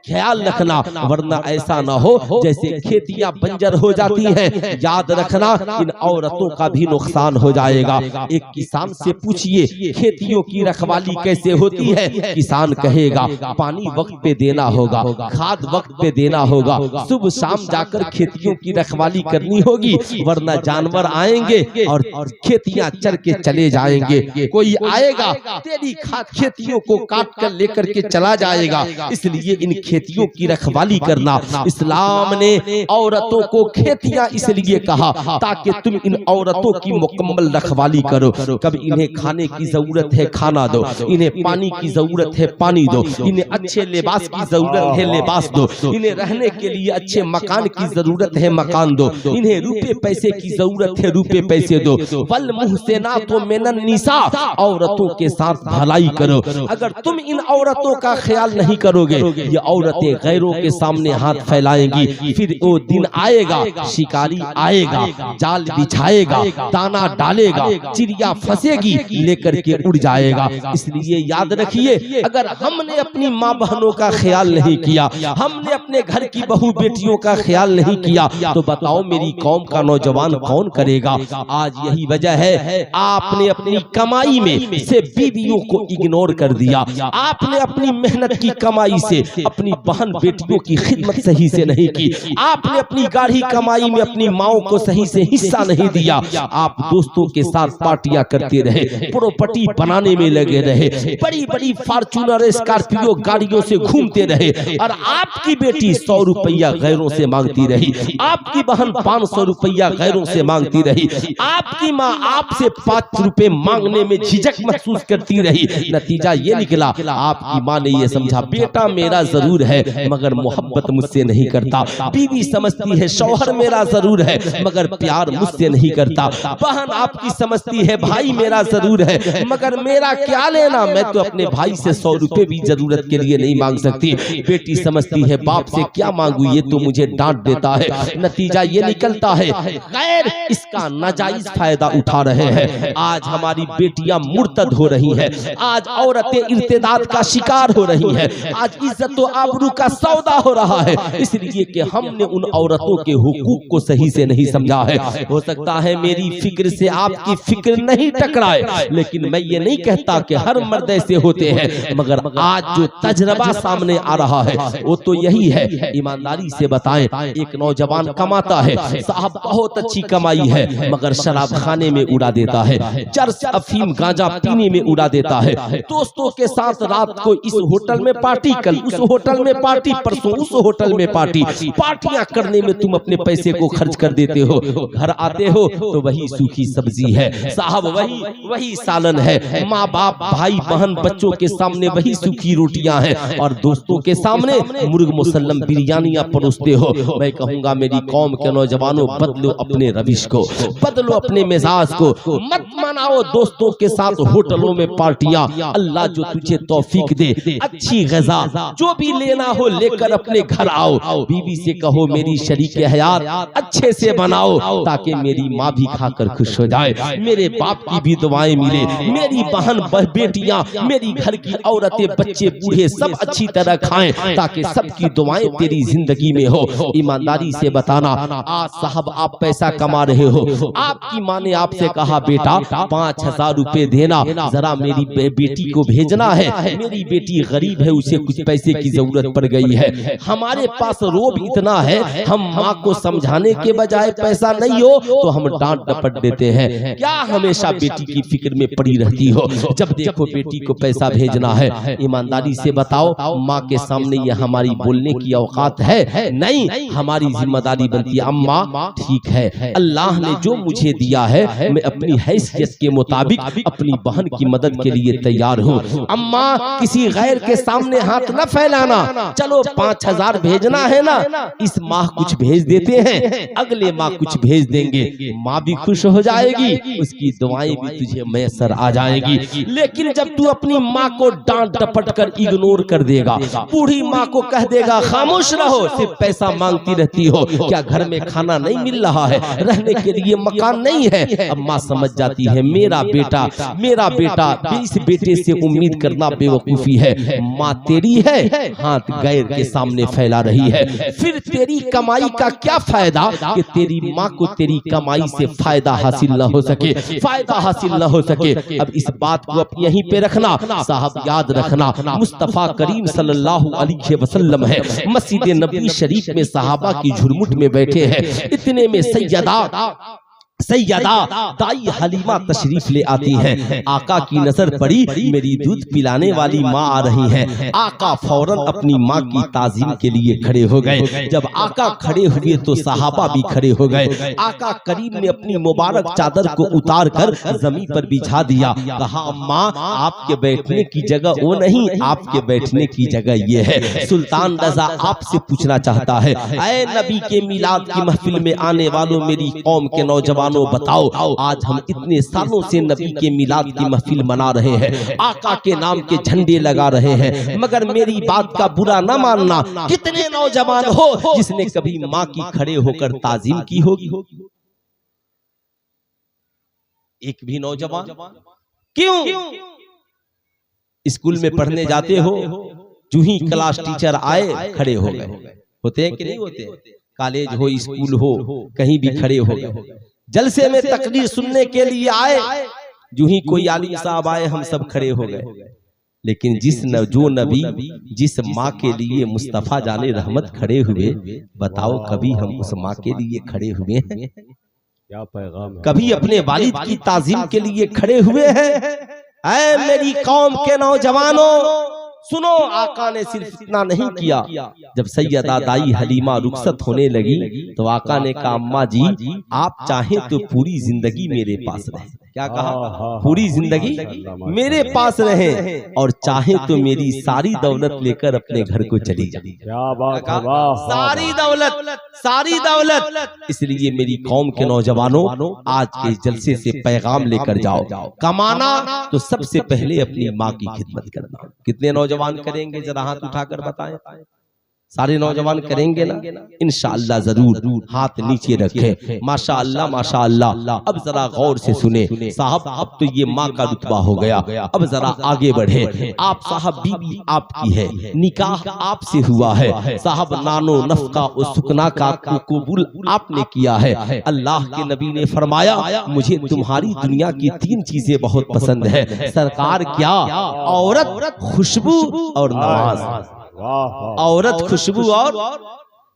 ख्याल रखना, वरना ऐसा ना हो जैसे खेतियां बंजर हो जाती हैं। याद रखना इन औरतों का भी नुकसान हो जाएगा। एक किसान से पूछिए खेतियों की रखवाली कैसे होती है, किसान कहेगा पानी वक्त पे देना होगा, खाद वक्त पे देना होगा, सुबह शाम जाकर खेतियों की रखवाली करनी होगी, वरना जानवर आएंगे और खेतियां चर के चले जाएंगे। कोई आएगा तेरी खेतियों को काट कर लेकर के चला जाएगा। इसलिए इन खेतियों की रखवाली करना, इस्लाम ने औरतों को खेतियां इसलिए कहा ताकि तुम इन औरतों की मुकम्मल रखवाली करो। कब इन्हें खाने की जरूरत है खाना दो, इन्हें पानी की जरूरत है पानी दो, इन्हें अच्छे लिबास की जरूरत है लिबास दो, इन्हें रहने के लिए अच्छे मकान की जरूरत है मकान दो, इन्हें रुपए पैसे की जरूरत है रुपए पैसे दो। वल मुहसिनातु मिनन निसा, औरतों के साथ भलाई करो। अगर तुम इन औरतों का ख्याल नहीं करोगे ये औरतें गैरों के सामने हाथ फैलाएंगी। फिर वो दिन आएगा, शिकारी आएगा, जाल बिछाएगा, दाना डालेगा, चिड़िया फंसेगी, लेकर के उड़ जाएगा। इसलिए याद रखिए अगर हमने अपनी माँ बहनों का ख्याल नहीं किया, हमने अपने घर की बहू बेटियों का ख्याल नहीं किया, तो बताओ मेरी कौम का नौजवान कौन करेगा। आज यही वजह है आपने अपनी कमाई में से बीवियों को इग्नोर कर दिया, आपने अपनी मेहनत की कमाई से अपनी बहन बेटियों की खिदमत सही से नहीं की, आपने अपनी गाढ़ी कमाई में अपनी माओ को सही से हिस्सा नहीं दिया, आप दोस्तों के साथ पार्टियां करते रहे, प्रॉपर्टी बनाने में लगे रहे, बड़ी बड़ी फॉर्च्यूनर स्कॉर्पियो गाड़ियों से घूमते रहे, और आपकी बेटी 100 रुपया गैरों से मांगती रही, आपकी बहन 500 रुपया गैरों से मांगती रही, आपकी माँ आपसे 5 रुपए मांगने में झिझक महसूस करती रही। नतीजा ये निकला आपकी माँ ने ये समझा बेटा मेरा जरूर है मगर मोहब्बत मुझसे नहीं करता, बीवी समझती है शौहर मेरा जरूर है मगर प्यार मुझसे नहीं करता, बहन आपकी समझती है भाई मेरा जरूर है मगर मेरा क्या लेना, मैं तो अपने भाई से 100 रुपए भी जरूरत के लिए नहीं मांग सकती, बेटी समझती है बाप से क्या मांगू ये तो मुझे डांट देता है। नतीजा ये निकलता है गैर इसका नाजायज फायदा उठा रहे हैं। आज हमारी बेटियां मुर्तद हो रही हैं, आज औरतें इर्तिदाद का शिकार हो रही हैं, आज इज्जत व आबरू का सौदा हो रहा है, इसलिए कि हमने उन औरतों के हुकूक को सही से नहीं समझा है। हो सकता है मेरी फिक्र से आपकी फिक्र नहीं टकराए, लेकिन मैं ये नहीं कहता कि हर मर्द ऐसे होते हैं, मगर आज जो तजर्बा सामने आ रहा है वो तो यही है। ईमानदारी से बताएं, एक नौजवान कमाता है, साहब बहुत बहुत अच्छी कमाई है, मगर शराब खाने में उड़ा देता है, चरस अफीम गांजा पीने में उड़ा देता है। दोस्तों के साथ रात को इस होटल में पार्टी, कल उस होटल में पार्टी, परसों उस होटल में पार्टी, पार्टियां करने में तुम अपने पैसे को खर्च कर देते हो। घर आते हो तो वही सूखी सब्जी है साहब, वही सालन है, माँ बाप भाई बहन बच्चों के सामने वही सूखी रोटियां हैं, और दोस्तों के सामने मुर्ग मुसल्लम बिरयानियां परोसते हो। मैं कहूंगा मेरी कौम के नौजवानों, बदलो अपने रविश को, बदलो अपने मिजाज को, मत मनाओ दोस्तों के साथ होटलों में पार्टियां। अल्लाह जो तुझे तौफीक दे, अच्छी ग़िज़ा जो भी लेना हो लेकर अपने घर आओ। बीवी से कहो मेरी शरीके हयात अच्छे से बनाओ, ताकि मेरी माँ भी खाकर खुश हो जाए, मेरे बाप की भी दुआएं मिले, मेरी बहन बेटियां, मेरी घर की औरतें बच्चे बूढ़े सब अच्छी तरह खाएं, ताकि सबकी दुआएं तेरी जिंदगी में हो। ईमानदारी से बताना, आज साहब आप पैसा कमा रहे हो, आपकी माँ ने आपसे कहा बेटा 5,000 रुपए देना, जरा मेरी बेटी को भेजना है, मेरी बेटी गरीब है, उसे कुछ पैसे की जरूरत पड़ गई है। हमारे पास रोब इतना है, हम माँ को समझाने के बजाय पैसा नहीं हो तो हम डांट डपट देते हैं। क्या हमेशा बेटी की फिक्र में पड़ी रहती हो, जब देखो बेटी को पैसा भेजना है। ईमानदारी से बताओ, माँ के सामने ये हमारी बोलने की औकात है? नहीं, हमारी जिम्मेदारी बनती है, अम्मा ठीक है, अल्लाह ने जो मुझे दिया है मैं अपनी हैसियत के मुताबिक अपनी बहन की मदद के लिए तैयार हूँ। अम्मा किसी गैर के सामने हाथ न फैलाना, चलो 5,000 भेजना है ना, इस माह कुछ भेज देते हैं, अगले माह कुछ भेज देंगे, माँ भी खुश हो जाएगी, उसकी दुआएं भी तुझे मैसर आ जाएगी। लेकिन जब तू अपनी माँ को डांट डपट कर इग्नोर कर देगा, बूढ़ी माँ को कह देगा खामोश रहो, सिर्फ पैसा मांगती रहती हो, क्या घर में खाना नहीं मिल रहा है, रहने के लिए मकान नहीं है, अब माँ समझ जाती है मेरा बेटा, इस बेटे से उम्मीद करना बेवकूफी है। माँ तेरी है, हाथ गैर के सामने फैला रही है, फिर तेरी कमाई का क्या फायदा कि तेरी माँ को तेरी कमाई से फायदा हासिल न हो सके, फायदा हासिल न हो सके। अब इस बात को अब यहीं पे रखना साहब, याद रखना, मुस्तफा करीम सल्लल्लाहु अलैहि वसल्लम है, मस्जिद नबी शरीफ में सहाबा की झुरमुट में बैठे हैं, इतने में सैयदा दाई हलीमा तशरीफ ले आती हैं। आका की नजर पड़ी, मेरी दूध पिलाने वाली माँ आ रही हैं। आका फौरन अपनी माँ की ताजीम के लिए खड़े हो गए। जब आका खड़े हुए तो सहाबा भी खड़े हो गए। आका करीम ने अपनी मुबारक चादर को उतार कर जमीन पर बिछा दिया, कहा अम्मा आपके बैठने की जगह वो नहीं, आपके बैठने की जगह ये है। सुल्तान रजा आपसे पूछना चाहता है, ऐ नबी के मिलाद की महफिल में आने वालों, मेरी कौम के नौजवान बताओ, आज हम इतने सालों से नबी के मिलाद की महफिल मना रहे हैं, आका के नाम के झंडे लगा रहे हैं, मगर मेरी बात का बुरा न मानना, कितने नौजवान हो जिसने कभी माँ की खड़े होकर ताजीम की होगी? एक भी नौजवान? क्यों? स्कूल में पढ़ने जाते हो, जो ही क्लास टीचर आए खड़े हो गए, होते हैं कि नहीं होते? कॉलेज हो स्कूल हो कहीं भी खड़े हो गए। जलसे में तकरीर सुनने के लिए आए, जो ही कोई आलिम साहब आए हम सब खड़े हो गए। लेकिन जो नबी जिस माँ के लिए मुस्तफा जाने रहमत खड़े हुए, बताओ कभी हम उस माँ के लिए खड़े हुए हैं? क्या पैगाम है? कभी अपने वालिद की ताजीम के लिए खड़े हुए हैं? ऐ मेरी कौम के नौजवानों सुनो, आका ने सिर्फ इतना नहीं किया, जब सैयदा दाई हलीमा रुखसत होने लगी तो आका ने कहा अम्मा जी आप चाहें तो पूरी जिंदगी मेरे पास रहे। क्या कहा? पूरी जिंदगी मेरे पास रहे, और चाहे तो मेरी सारी दौलत लेकर अपने घर को चली जाए। क्या बात है, वाह! सारी दौलत। इसलिए मेरी कौम के नौजवानों, आज के जलसे से पैगाम लेकर जाओ, कमाना तो सबसे पहले अपनी माँ की खिदमत करना। कितने नौजवान करेंगे, जरा हाथ उठाकर बताएं। सारे नौजवान करेंगे ना? इंशाअल्लाह जरूर। हाथ नीचे रखें। माशाअल्लाह माशाअल्लाह। अब जरा गौर से सुने साहब, अब तो ये माँ का रुतबा हो गया, अब जरा आगे बढ़े। आप साहब बीवी आपकी है, निकाह आपसे हुआ है साहब, नानो नफका और सुकना का कबूल आपने किया है। अल्लाह के नबी ने फरमाया मुझे तुम्हारी दुनिया की 3 चीजें बहुत पसंद है। सरकार क्या? औरत, खुशबू और नमाज। औरत, खुशबू और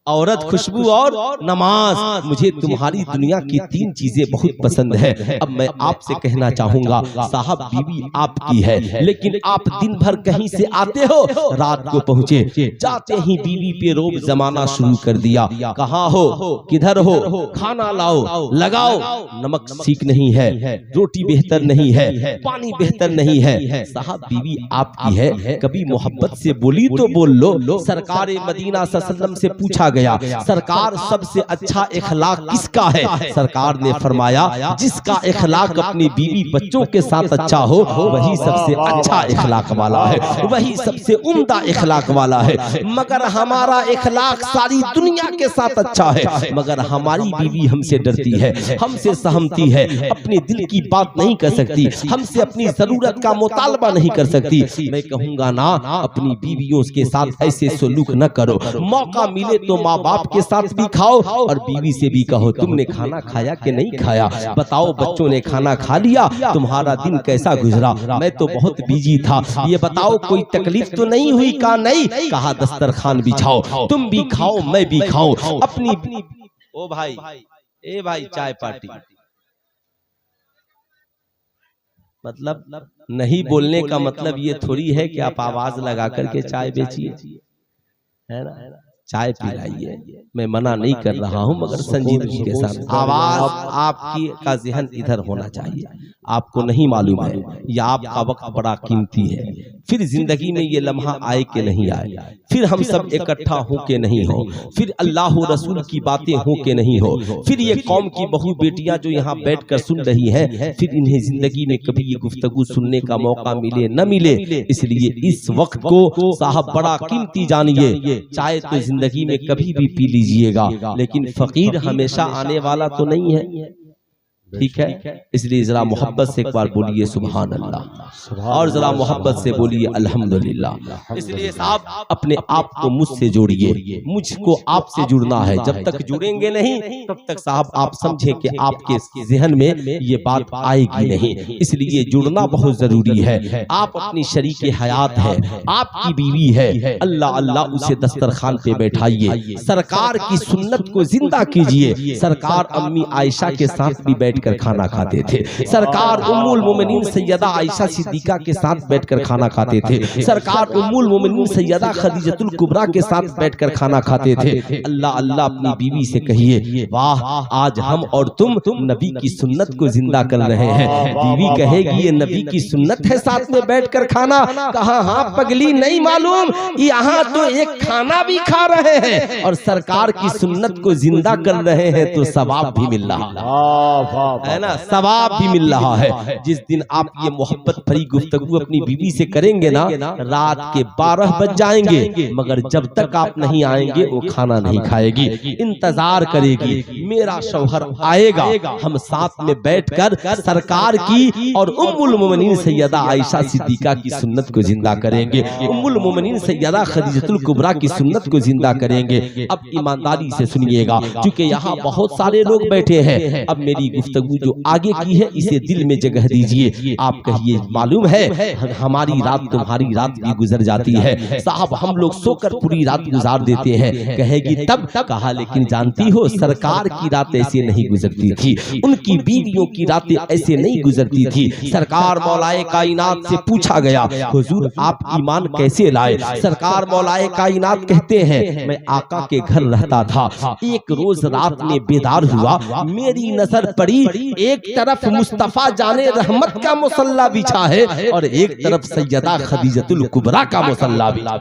औरत, खुशबू और नमाज। मुझे तुम्हारी दुनिया की 3 चीजें बहुत पसंद है। अब मैं आपसे कहना चाहूंगा, साहब बीवी आपकी है, लेकिन आप दिन भर कहीं से आते हो, रात को पहुंचे, जाते ही बीवी पे रोब जमाना शुरू कर दिया। कहाँ हो, किधर हो, खाना लाओ, लगाओ, नमक सीख नहीं है, रोटी बेहतर नहीं है, पानी बेहतर नहीं है। साहब बीवी आपकी है, कभी मोहब्बत से बोली तो बोल लो। सरकार मदीना सल्लल्लाहु अलैहि वसल्लम से पूछा गया, सरकार सबसे अच्छा इखलाक किसका है? सरकार ने फरमाया, जिसका इखलाक अपनी बीवी बच्चों के साथ अच्छा हो, वही सबसे अच्छा इखलाक वाला है, वही सबसे उम्दा इखलाक वाला है। मगर हमारा इखलाक सारी दुनिया के साथ अच्छा है, मगर हमारी बीवी हमसे डरती है, हमसे सहमती है, अपने दिल की बात नहीं कर सकती, हमसे अपनी जरूरत का मुतालबा नहीं कर सकती। मैं कहूंगा ना, अपनी बीवियों के साथ ऐसे सलूक न करो। मौका मिले तो माँ बाप के साथ भी खाओ और बीवी से भी कहो, तुमने खाना खाया कि नहीं खाया, बताओ बच्चों ने खाना खा लिया, तुम्हारा दिन कैसा गुजरा? मैं तो बहुत बिजी था, ये बताओ कोई तकलीफ तो नहीं हुई? कहा नहीं। कहा दस्तरखान बिछाओ, तुम भी खाओ मैं भी खाऊं। अपनी ओ भाई, ए भाई, चाय पार्टी। मतलब नहीं बोलने का मतलब ये थोड़ी है कि आप आवाज लगा करके चाय बेचिए, है ना? चाय पिलाइए, मैं मना नहीं कर रहा हूं, मगर संजीदगी के साथ आवाज आपकी का ज़हन इधर होना चाहिए। आपको नहीं मालूम है, या आपका वक्त बड़ा कीमती है, फिर जिंदगी में ये लम्हा आए कि नहीं आए, फिर हम सब इकट्ठा हो के नहीं हो, फिर अल्लाह रसूल की बातें हो के नहीं हो, फिर ये कौम की बहू बेटियां जो यहाँ बैठकर सुन रही हैं, फिर इन्हें जिंदगी में कभी ये गुफ्तगू सुनने का मौका मिले न मिले। इसलिए इस वक्त को साहब बड़ा कीमती जानिए। चाय तो जिंदगी में कभी भी पी लीजिएगा, लेकिन फकीर हमेशा आने वाला तो नहीं है, ठीक है? इसलिए जरा मोहब्बत से एक बार बोलिए सुभान अल्लाह, और जरा मोहब्बत से बोलिए अल्हम्दुलिल्लाह। इसलिए साहब अपने आप को मुझसे जोड़िए, मुझको आपसे जुड़ना है। जब तक जुड़ेंगे नहीं, तब तक साहब आप समझें कि आपके ज़हन में ये बात आएगी नहीं। इसलिए जुड़ना बहुत जरूरी है। आप अपनी शरीक हयात है, आपकी बीवी है, अल्लाह अल्लाह उसे दस्तरखान पे बैठाइए, सरकार की सुन्नत को जिंदा कीजिए। सरकार अम्मी आयशा के साथ भी बैठ कर खाना खाते थे, सरकार उम्मुल मोमिनीन सैयदा आयशा सिद्दीका के साथ बैठकर खाना खाते थे, सरकार उम्मुल मोमिनीन सैयदा खदीजतुल कुबरा के साथ बैठकर खाना खाते थे। अल्लाह अल्लाह अपनी बीवी से कहिए, वाह आज हम और तुम नबी की सुन्नत को जिंदा कर रहे हैं। बीवी कहेगी, ये नबी की सुन्नत है साथ में बैठकर खाना? कहा हाँ पगली, नहीं मालूम, यहाँ तो एक खाना भी खा रहे हैं और सरकार की सुन्नत को जिंदा कर रहे हैं, तो सवाब भी मिल रहा है ना, सवाब भी मिल रहा है। जिस दिन आप ये मोहब्बत भरी गुफ्तगू अपनी बीवी से करेंगे ना, रात के 12 बज जाएंगे, मगर जब तक आप नहीं आएंगे वो खाना नहीं खाएगी, इंतजार करेगी, मेरा शौहर आएगा, हम साथ में बैठकर सरकार की और उम्मुल मोमिनीन सैयदा आयशा सिद्दीका की सुन्नत को जिंदा करेंगे, उम्मुल मोमिनीन सैयदा खदीजतुल कुबरा की सुन्नत को जिंदा करेंगे। अब ईमानदारी से सुनिएगा, क्योंकि यहाँ बहुत सारे लोग बैठे हैं। अब मेरी गुफ्तगू जो आगे की है, इसे दिल में जगह दीजिए। आप कहिए, मालूम है हमारी रात तुम्हारी रात भी गुजर जाती है साहब, हम लोग सोकर पूरी रात गुजार देते हैं। कहेगी तब कहा, लेकिन जानती हो सरकार की रात ऐसे नहीं गुजरती थी, उनकी बीवियों की रातें ऐसे नहीं गुजरती थी। सरकार मौलाए कायनात से पूछा गया, हुजूर आप ईमान कैसे लाए? सरकार मौलाए कायनात कहते हैं, मैं आका के घर रहता था, एक रोज रात में बेदार हुआ, मेरी नजर पड़ी, एक तरफ मुस्तफा जाने रहमत का मुसल्ला बिछा है और एक तरफ सैयदा खदीजतुल कुबरा का मुसल्ला बिछा,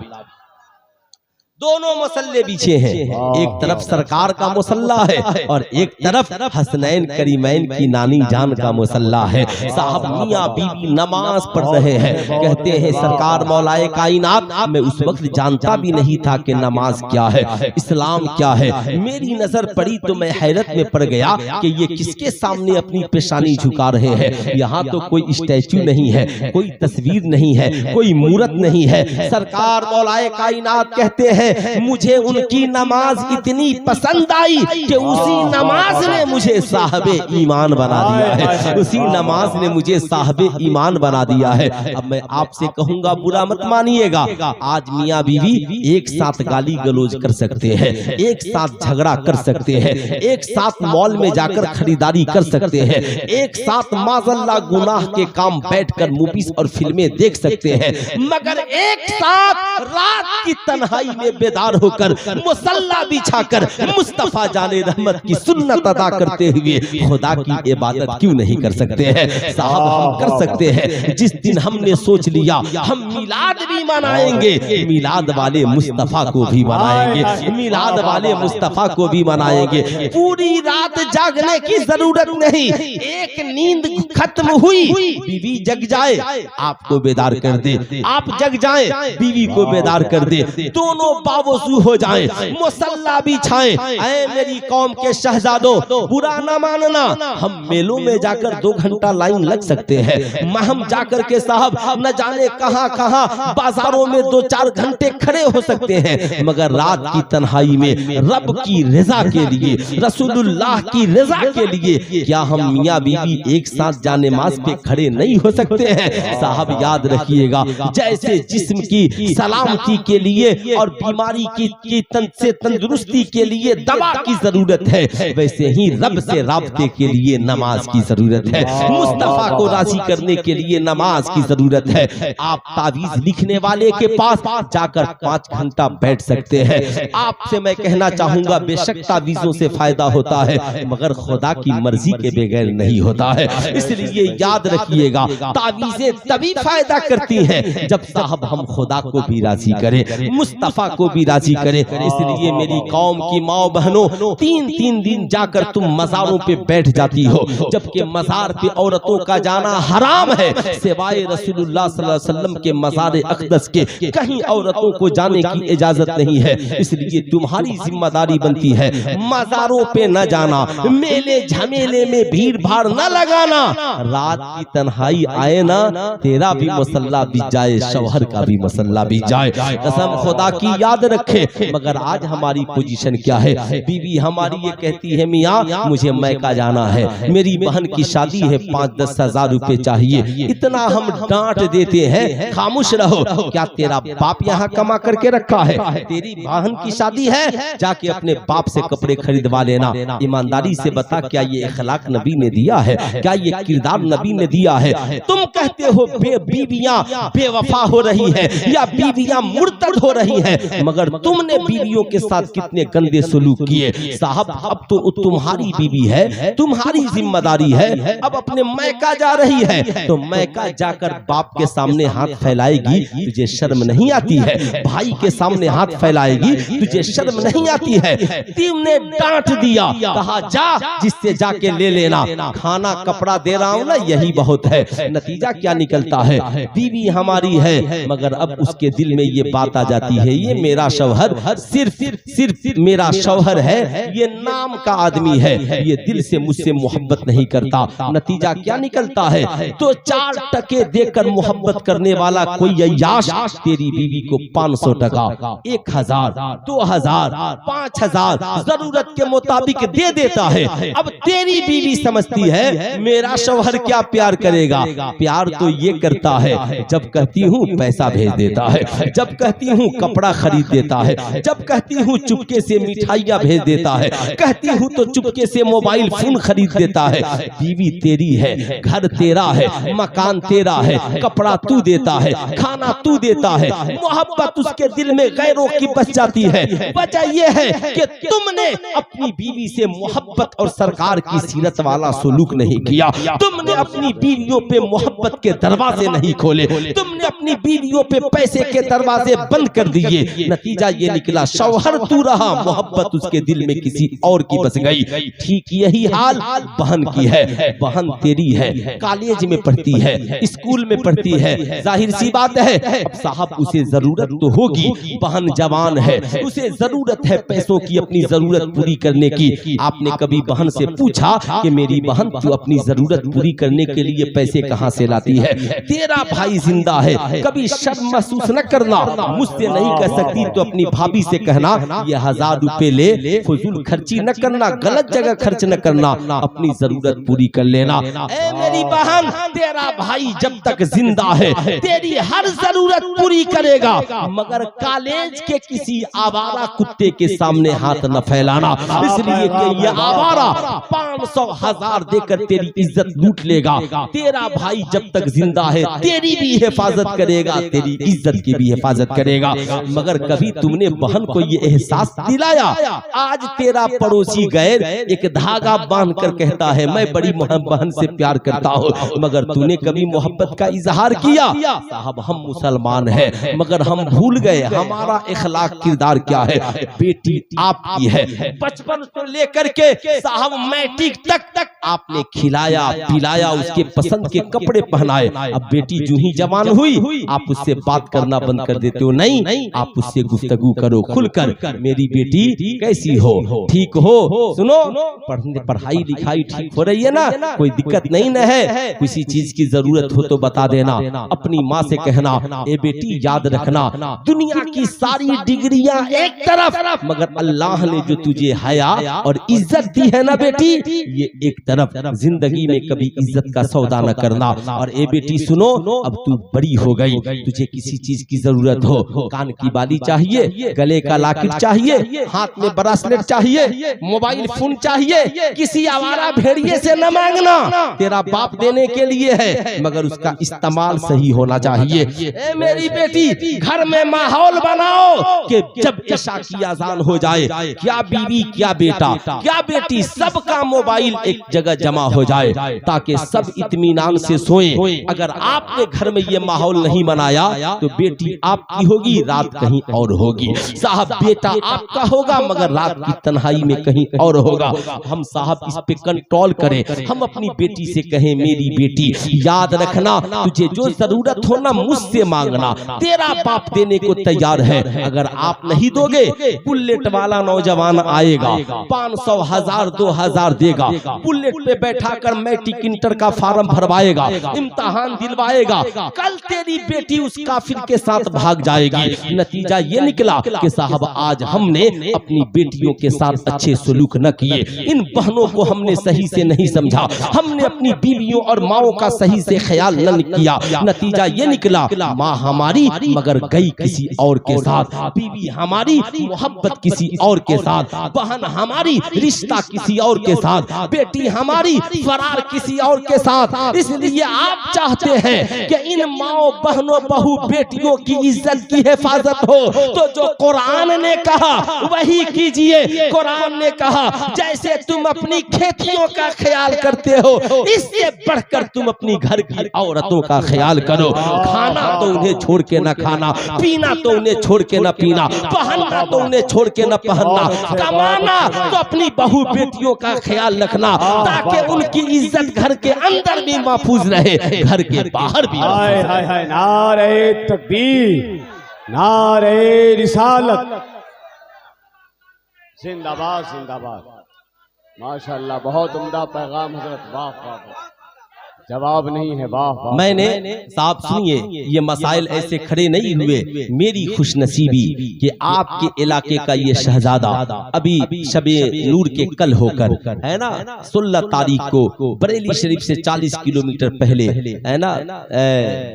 दोनों मुसल्ले बिछे हैं। एक तरफ सरकार का मुसल्ला है और एक तरफ हसनैन करीमैन की नानी जान का मुसल्ला है। साहब मियां बीवी नमाज पढ़ रहे हैं, कहते हैं सरकार मौलाए कायनात, मैं उस वक्त जानता भी नहीं था कि नमाज क्या है, इस्लाम क्या है। मेरी नजर पड़ी तो मैं हैरत में पड़ गया कि ये किसके सामने अपनी पेशानी झुका रहे हैं। यहाँ तो कोई स्टैचू नहीं है, कोई तस्वीर नहीं है, कोई मूरत नहीं है। सरकार मौलाए कायनात कहते हैं, हैं मुझे उनकी नमाज इतनी पसंद आई कि उसी नमाज ने मुझे साहबे ईमान बना दिया है, उसी नमाज ने मुझे साहबे ईमान बना दिया है। अब मैं आपसे कहूंगा, बुरा मत मानिएगा, आज मियाँ बीवी एक साथ गाली गलौज कर सकते हैं, एक साथ झगड़ा कर सकते हैं, एक साथ मॉल में जाकर खरीदारी कर सकते हैं, एक साथ माज़अल्लाह गुनाह के काम बैठकर मूवीज और फिल्में देख सकते हैं, मगर एक साथ रात की तन्हाई में बेदार होकर मुसल्ला बिछाकर मुस्तफा जाने रहमत की सुन्नत अदा करते हुए खुदा की इबादत क्यों नहीं कर सकते हैं? साहब, हम कर सकते हैं। जिस दिन हमने सोच लिया हम मिलाद भी मनाएंगे, मिलाद वाले मुस्तफा को भी मनाएंगे, मिलाद वाले मुस्तफा को भी मनाएंगे। पूरी रात जागने की जरूरत नहीं, एक नींद खत्म हुई, बीवी जग जाए आपको बेदार कर दे, आप जग जाए बीवी को बेदार कर दे, दोनों बावजू हो जाएं, मुसल्ला बिछाएं। ऐ मेरी कौम के शहजादों, बुरा ना मानना, हम मेलों में जाकर 2 घंटा लाइन लग सकते हैं, हम जाकर के साहब न जाने कहां कहां बाजारों में 2-4 घंटे खड़े हो सकते हैं, मगर रात की तन्हाई में रब की रज़ा के लिए, रसूलुल्लाह की रज़ा के लिए क्या हम मियाँ बीवी एक साथ जाने नमाज पे खड़े नहीं हो सकते हैं? साहब, याद रखिएगा, जैसे जिस्म की सलामती के लिए और बीमारी की तंदुरुस्ती के लिए दवा की जरूरत है, वैसे ही रब से राब्ते के लिए नमाज की जरूरत है, मुस्तफा को राजी करने के लिए नमाज की जरूरत है। आप तावीज लिखने वाले के पास जाकर 5 घंटा बैठ सकते हैं। आपसे मैं कहना चाहूंगा, बेशक तावीजों से फायदा होता है, मगर खुदा की मर्जी के बगैर नहीं होता है। इसलिए याद रखिएगा, तावीजें तभी फायदा करती हैं जब साहब हम खुदा को भी राजी करें, मुस्तफा को भी राजी करें। इसलिए मेरी कौम की माओ बहनों, 3-3 दिन जाकर तुम मज़ारों पे बैठ जाती हो, जबकि मज़ार पे औरतों का जाना हराम है, सिवाय रसूलुल्लाह सल्लल्लाहु अलैहि वसल्लम के मज़ार अक़दस के कहीं औरतों को जाने की इजाजत नहीं है। इसलिए तुम्हारी जिम्मेदारी बनती है मज़ारों पे न जाना, मेले झमेले में भीड़ भाड़ न लगाना, रात की तन्हाई आए ना, तेरा भी मसल्ला बीत जाए, शौहर का भी मसल्ला बीत जाए, कसम खुदा की याद रखे। मगर आज हमारी पोजीशन क्या है? बीवी हमारी ये कहती है, मियाँ मुझे मैका जाना है, मेरी बहन की शादी है, 5-10 हजार रुपए चाहिए, इतना हम डांट देते हैं, खामोश रहो। क्या तेरा बाप यहाँ कमा करके रखा है? तेरी बहन की शादी है, जाके अपने बाप से कपड़े खरीदवा लेना। ईमानदारी से बता, क्या ये अखलाक नबी ने दिया है? क्या ये किरदार नबी ने दिया है? तुम कहते हो बीवियां बेवफा हो रही हैं या बीवियां मुर्तद हो रही हैं, मगर तुमने बीवियों के साथ कितने गंदे सलूक किए। साहब, अब तो तुम्हारी बीवी है, तुम्हारी जिम्मेदारी है, अब अपने मैका जा रही है, तो मैका जाकर बाप के सामने हाथ फैलाएगी, तुझे शर्म नहीं आती है? भाई के सामने हाथ फैलाएगी, तुझे शर्म नहीं आती है? तुमने डांट दिया, कहा जा जिससे जाके ले लेना, खाना कपड़ा दे रहा हूं ना, यही बहुत है। नतीजा क्या निकलता है? बीवी हमारी है, मगर अब उसके दिल में ये बात आ जाती है, ये मेरा शौहर सिर्फ मेरा शौहर है, ये नाम का आदमी है, ये दिल से मुझसे मोहब्बत नहीं करता। नतीजा क्या निकलता है? तो 4 टके देकर मोहब्बत करने वाला कोई अय्याश तेरी बीवी को 500 टका, 1000, 2000, 5000 जरूरत के मुताबिक दे देता है। अब तेरी बीवी समझती है मेरा शौहर क्या प्यार करेगा? प्यार तो ये करता है, जब कहती हूँ पैसा भेज देता है, जब कहती हूँ कपड़ा खरीद देता है, जब कहती हूँ चुपके से मिठाइयाँ भेज देता है, कहती हूँ तो चुपके से मोबाइल फोन खरीद देता है। बीवी तेरी है, घर तेरा है, मकान तेरा है, कपड़ा तू देता है, खाना तू देता है, मोहब्बत उसके दिल में गैरों की बस जाती है। वजह यह है कि तुमने अपनी बीवी से मोहब्बत और सरकार की सीरत वाला सलूक नहीं किया, तुमने अपनी बीवियों पे मोहब्बत के दरवाजे नहीं खोले, तुमने अपनी बीवियों पे पैसे के दरवाजे बंद कर दिए। नतीजा ये निकला, शौहर तू रहा, मोहब्बत उसके दिल में किसी और की बस गई। ठीक यही हाल बहन की है। बहन तेरी है, कॉलेज में पढ़ती है, स्कूल में पढ़ती है, जाहिर सी बात है अब साहब उसे जरूरत तो होगी, बहन जवान है, उसे जरूरत है पैसों की, अपनी जरूरत पूरी करने की। आपने कभी बहन से पूछा कि मेरी बहन तू अपनी जरूरत पूरी करने के लिए पैसे कहां से लाती है? तेरा भाई जिंदा है, कभी शर्म महसूस न करना, मुझसे नहीं कह सकती रहती तो अपनी भाभी से कहना ये 1000 रुपए ले, फजूल खर्ची न करना, गलत जगह खर्च न करना, अपनी जरूरत पूरी कर लेना। ए मेरी बहन, तेरा भाई जब तक जिंदा है तेरी हर जरूरत पूरी करेगा, मगर कॉलेज के किसी आवारा कुत्ते के सामने हाथ न फैलाना, इसलिए कि ये आवारा 500,000 देकर तेरी इज्जत लूट लेगा। तेरा भाई जब तक जिंदा है तेरी भी हिफाजत करेगा, तेरी इज्जत की भी हिफाजत करेगा, मगर कभी तुमने बहन को ये एहसास दिलाया? आज तेरा पड़ोसी गैर एक धागा बांधकर कहता है मैं बड़ी बहन से प्यार करता हूँ, मगर तूने कभी मोहब्बत का इजहार किया? साहब हम मुसलमान हैं, मगर हम भूल गए हमारा इखलाक किरदार क्या है। बेटी आपकी है, बचपन से लेकर के साहब मैट्रिक तक आपने खिलाया पिलाया, उसके पसंद के कपड़े पहनाए। अब बेटी जो ही जवान हुई आप उससे बात करना बंद कर देते हो? नहीं, आप उससे गुफ्तगू करो खुलकर, मेरी बेटी कैसी हो, ठीक हो, सुनो पढ़ाई लिखाई ठीक हो रही है ना, कोई दिक्कत नहीं न है, किसी चीज की जरूरत हो तो बता देना। अपनी माँ से कहना ए बेटी याद रखना दुनिया की सारी डिग्रियां एक तरफ, मगर अल्लाह ने जो तुझे हया और इज्जत दी है ना बेटी, ये एक तरफ। जिंदगी में कभी इज्जत का सौदा न करना। और ए बेटी सुनो, अब तू बड़ी हो गई, तुझे किसी चीज की जरूरत हो, कान की बाली चाहिए, गले का लॉकेट चाहिए, हाथ में ब्रेसलेट चाहिए, मोबाइल फोन चाहिए, किसी आवारा भेड़िए से न मांगना, तेरा बाप देने के लिए है, मगर उसका इस्तेमाल सही होना चाहिए। ए मेरी बेटी, घर में माहौल बनाओ कि जब इशा की अजान हो जाए, क्या बीवी क्या बेटा क्या बेटी सबका मोबाइल एक जगह जमा हो जाए, ताकि सब इत्मीनान से सोएं। अगर आपने घर में ये माहौल नहीं बनाया तो बेटी आपकी होगी, रात कहीं और होगी। साहब बेटा आपका होगा, मगर रात की तन्हाई में कहीं और होगा। हम साहब इस पे कंट्रोल करें, हम अपनी बेटी से कहें मेरी बेटी याद रखना तुझे जो जरूरत हो ना मुझसे मांगना, तेरा बाप देने को तैयार है। अगर आप नहीं दोगे, बुलेट वाला नौजवान आएगा 500, 1000, 2000 देगा, बुलेट पे बैठाकर मैट्रिक इंटर का फार्म भरवाएगा, इम्तिहान दिलवाएगा, कल तेरी बेटी उस काफिर के साथ भाग जाएगी। नतीजा ये निकला कि साहब आज हमने अपनी बेटियों के साथ अच्छे सलूक न किए, इन बहनों को हमने सही से नहीं समझा, हमने अपनी बीवियों और माओ का सही से ख्याल न किया। नतीजा ये निकला माँ हमारी मगर गई किसी और के साथ, बीवी हमारी मोहब्बत किसी और के साथ, बहन हमारी रिश्ता किसी और के साथ, बेटी हमारी फरार किसी और के साथ। इसलिए आप चाहते हैं कि इन माओ बहनों बहू बेटियों की इज्जत की हिफाजत हो, तो जो कुरान ने कहा वही कीजिए। कुरान ने कहा जैसे तुम अपनी खेतियों का ख्याल करते हो, इससे बढ़कर तुम अपनी घर की औरतों का ख्याल करो। खाना तो उन्हें छोड़ के न खाना, पीना तो उन्हें छोड़ के न पीना, पहनना तो उन्हें छोड़ के न पहनना, कमाना तो अपनी बहू बेटियों का ख्याल रखना, ताकि उनकी इज्जत घर के अंदर भी महफूज रहे, घर के बाहर भी। हाय हाय हाय, नारे तकबीर, नारे रिसालत, जिंदाबाद जिंदाबाद। माशाअल्लाह, बहुत उम्दा पैगाम हजरत, वाह वाह वाह, जवाब नहीं है, वाह वाह। मैंने साहब सुनिए, ये मसाइल ऐसे खड़े नहीं हुए, मेरी खुशनसीबी कि आपके इलाके का ये शहजादा अभी शबे नूर के कल होकर है ना 16 तारीख को बरेली शरीफ से 40 किलोमीटर पहले है ना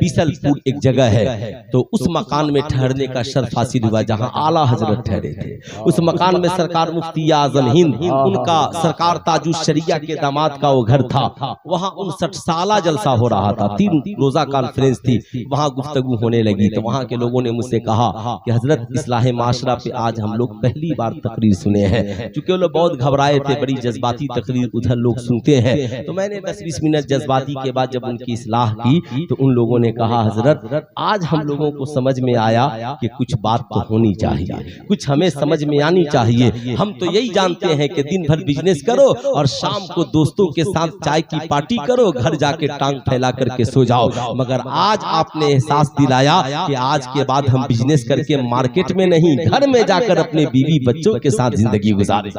बीसलपुर एक जगह है, तो उस मकान में ठहरने का शर्फ हासिल हुआ जहां आला हजरत ठहरे थे। उस मकान में सरकार मुफ्ती आजम हिंद, उनका सरकार ताजुश शरिया के दामाद का वो घर था। वहां 59 साल जलसा हो रहा था, 3 रोजा कॉन्फ्रेंस थी, वहां गुफ्तगू होने लगी। तो वहां के लोगों ने मुझसे कहा कि हजरत इस्लाह माशरा पे आज हम लोग पहली बार तकरीर सुने हैं, चूंकि वो लोग बहुत घबराए थे, बड़ी जज्बाती तकरीर उधर लोग सुनते हैं। तो मैंने 10-20 मिनट जज्बाती के बाद जब उनकी इस्लाह की तो उन लोगों ने कहा हजरत आज हम लोगों को समझ में आया कि कुछ बात तो होनी चाहिए, कुछ हमें समझ में आनी चाहिए। हम तो यही जानते हैं कि दिन भर बिजनेस करो और शाम को दोस्तों के साथ चाय की पार्टी करो, घर जाके टांग फैला करके सो जाओ, मगर आज आपने एहसास दिलाया कि आज के बाद हम बिजनेस करके मार्केट में नहीं, घर में जाकर अपने बीवी बच्चों के साथ जिंदगी गुजारे।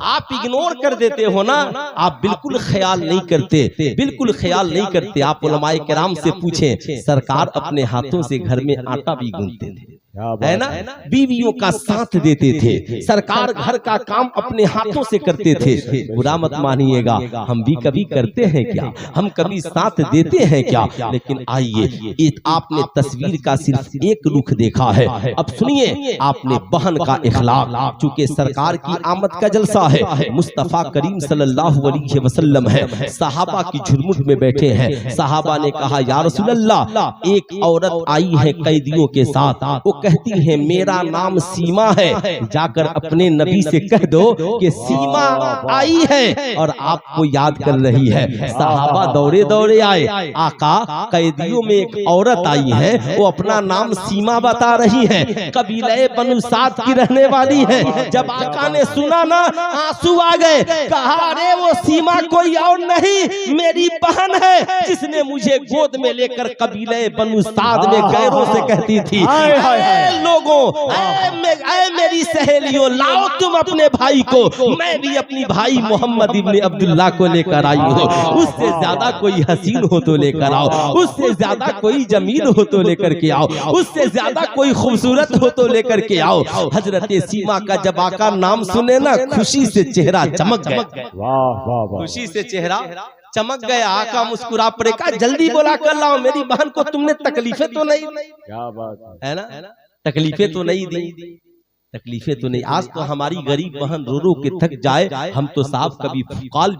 आप इग्नोर कर देते हो ना, आप बिल्कुल ख्याल नहीं करते, बिल्कुल ख्याल नहीं करते। आप उलमाए किराम से पूछें, सरकार अपने हाथों से घर में आटा भी गूंथते थे, है ना, बीवियों का साथ देते थे। सरकार घर का काम अपने हाथों से करते थे। बुरा मत मानिएगा, हम भी कभी करते हैं क्या, हम कभी साथ देते हैं क्या? लेकिन आइए, आपने तस्वीर का सिर्फ एक रुख देखा है, अब सुनिए आपने बहन का इखलाक। चूंकि सरकार की आमद का जलसा है, मुस्तफा करीम सल्लल्लाहु अलैहि वसल्लम है, सहाबा की झुरमुट में बैठे हैं। सहाबा ने कहा या रसूल अल्लाह, एक औरत आई है कैदियों के साथ, वो कहती है मेरा नाम सीमा है, जाकर अपने नबी से कह दो कि सीमा आई है और आपको याद कर रही है। सहाबा दौड़े दौड़े आए, आका कैदियों में एक औरत आई है, वो अपना नाम सीमा बता रही है, कबीले बनु साद की रहने वाली है। जब आका ने सुना ना, आंसू आ गए, कहा अरे वो सीमा कोई और नहीं, मेरी बहन है, जिसने मुझे गोद में लेकर कबीले बनु साद में गैरों से कहती थी लोगों, मेरी सहेलियों, लाओ तुम अपने भाई को, मैं भी अपनी भाई मोहम्मद इब्ने अब्दुल्लाह को लेकर आई हूँ। उससे ज्यादा कोई हसीन हो तो लेकर आओ, उससे ज्यादा कोई जमील हो तो लेकर के आओ, उससे ज्यादा कोई खूबसूरत हो तो लेकर के आओ। हजरत सीमा का जब आका नाम सुने ना, खुशी से चेहरा चमक गया, खुशी से चेहरा चमक गया। आका मुस्कुरा पड़े, कहा जल्दी बोला कर लाओ मेरी बहन को, तुमने तकलीफें तो नहीं, क्या बात है ना, तकलीफें तो नहीं दी, तकलीफें तो नहीं। आज तो हमारी गरीब बहन रो रो के थक जाए, हम तो साहब कभी कॉल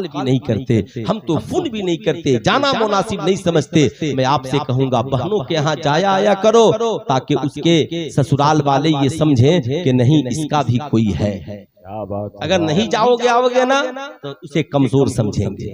भी नहीं करते, हम तो फोन भी नहीं करते, जाना मुनासिब नहीं समझते। मैं आपसे कहूंगा बहनों के यहाँ जाया आया करो, ताकि उसके ससुराल वाले ये समझें कि नहीं इसका भी कोई है। अगर नहीं जाओगे आओगे ना तो उसे कमजोर समझेंगे,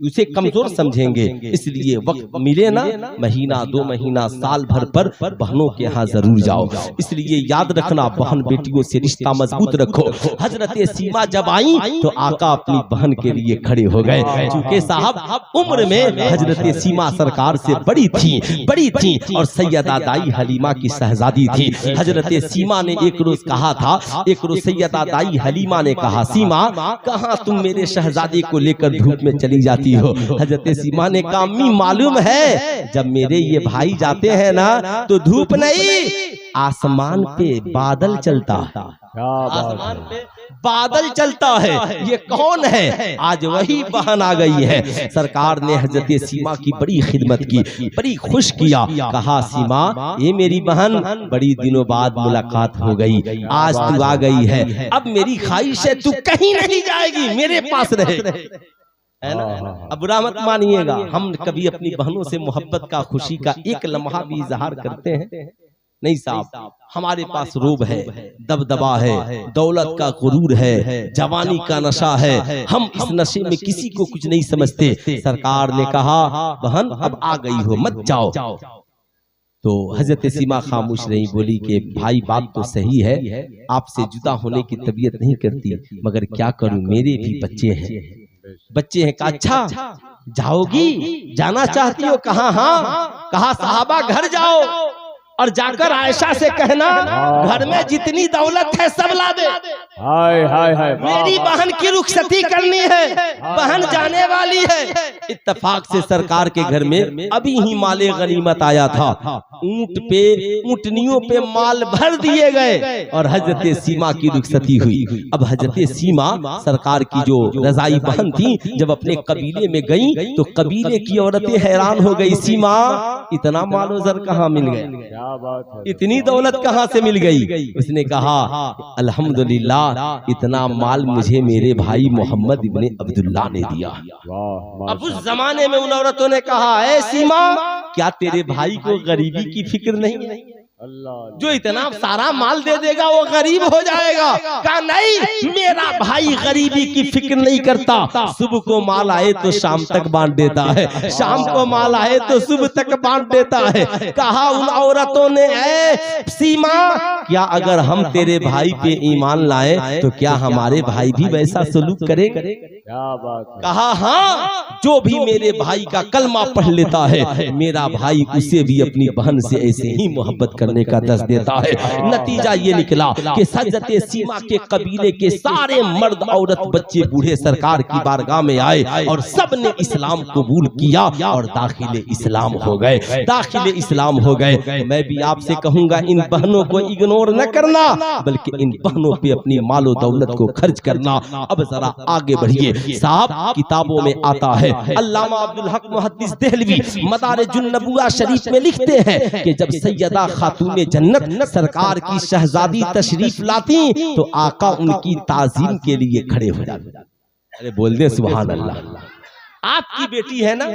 उसे कमजोर समझेंगे। इसलिए वक्त मिले ना, महीना 2 महीना साल भर पर बहनों के यहाँ जरूर जाओ। इसलिए याद रखना, बहन बेटियों से रिश्ता मजबूत रखो। हजरत सीमा जब आई तो आका अपनी बहन के लिए खड़े हो गए। चूंकि साहब उम्र में हजरत सीमा सरकार से बड़ी थी और सैयदा दाई हलीमा की शहजादी थी। हजरत सीमा ने एक रोज कहा था, एक रोज सैयदा दाई हलीमा ने कहा, सीमा कहाँ तुम मेरे शहजादे को लेकर धूप में चली जाती हो? हजरत सीमा ने कहा, अम्मी मालूम है जब मेरे ये भाई जाते हैं ना तो धूप नहीं, आसमान पे बादल चलता है, आसमान पे बादल चलता है। ये कौन है? आज वही बहन आ गई है। सरकार ने हजरत सीमा की बड़ी खिदमत की, बड़ी खुश किया। कहा सीमा ये मेरी बहन, बड़ी दिनों बाद मुलाकात हो गई, आज तू आ गई है, अब मेरी ख्वाहिश है तू कहीं नहीं जाएगी, मेरे पास रहे, है ना। अब बुरा मत मानिएगा, हम कभी अपनी बहनों से मोहब्बत का, खुशी का एक लम्हा भी इजहार करते हैं? नहीं साहब, हमारे पास रोब है, दबदबा है, दौलत का गुरूर है, जवानी का नशा है, हम इस नशे में किसी को कुछ नहीं समझते। सरकार ने कहा बहन अब आ गई हो, मत जाओ। तो हजरत सीमा खामोश रही, बोली कि भाई बात तो सही है, आपसे जुदा होने की तबीयत नहीं करती, मगर क्या करूं, मेरे भी बच्चे हैं। कहा अच्छा जाओगी, जाना चाहती हो? कहा हाँ। कहा साहबा घर जाओ और जाकर आयशा से कहना घर में जितनी दौलत है सब ला दे, मेरी बहन की रुखसती करनी है, बहन जाने वाली है। इत्तेफाक से सरकार के घर में अभी ही माले गनीमत आया था, ऊंट पे ऊंटनियों पे माल भर दिए गए और हजरत सीमा की रुखसती हुई। अब हजरत सीमा सरकार की जो रजाई बहन थी, जब अपने कबीले में गई तो कबीले की औरतें हैरान हो गई, सीमा इतना मालो जर कहाँ मिल गया, इतनी दौलत कहाँ से मिल गई? उसने कहा अल्हम्दुलिल्लाह, इतना माल मुझे मेरे भाई मोहम्मद इब्ने अब्दुल्लाह ने दिया। अब उस जमाने में उन औरतों ने कहा, ऐ सीमा क्या तेरे भाई को गरीबी की फिक्र नहीं? जो इतना सारा माल दे देगा वो गरीब हो जाएगा। कहा नहीं, मेरा भाई गरीबी की फिक्र नहीं करता, सुबह को माल आए तो शाम तक बांट देता है, शाम को माल आए तो सुबह तक बांट देता है। कहा उन औरतों ने, ऐ सीमा क्या अगर हम तेरे भाई पे ईमान लाए तो क्या हमारे भाई भी वैसा सलूक करेंगे? क्या बात है। कहा हाँ, जो भी मेरे भाई का कलमा पढ़ लेता है मेरा भाई उसे भी अपनी बहन से ऐसे ही मोहब्बत करने का दस देता है। नतीजा ये निकला कि हज़रत सीमा के कबीले के सारे मर्द औरत बच्चे बूढ़े सरकार की बारगाह में आए और सब ने इस्लाम कबूल किया और दाखिले इस्लाम हो गए, दाखिले इस्लाम हो गए। मैं भी आपसे कहूंगा इन बहनों को इग्नोर न करना, बल्कि इन बहनों पे अपनी मालो दौलत को खर्च करना। अब जरा आगे बढ़िए साहब, किताबों में आता है, अल्लामा अब्दुल हक मुहद्दिस देहलवी मदारिजुन नबुव्वा शरीफ में लिखते हैं कि जब सैयदा खातून जन्नत सरकार की शहजादी तशरीफ लाती तो आका उनकी ताजीम के लिए खड़े हो जाते। अरे बोल दे सुभान अल्लाह। आपकी बेटी है ना,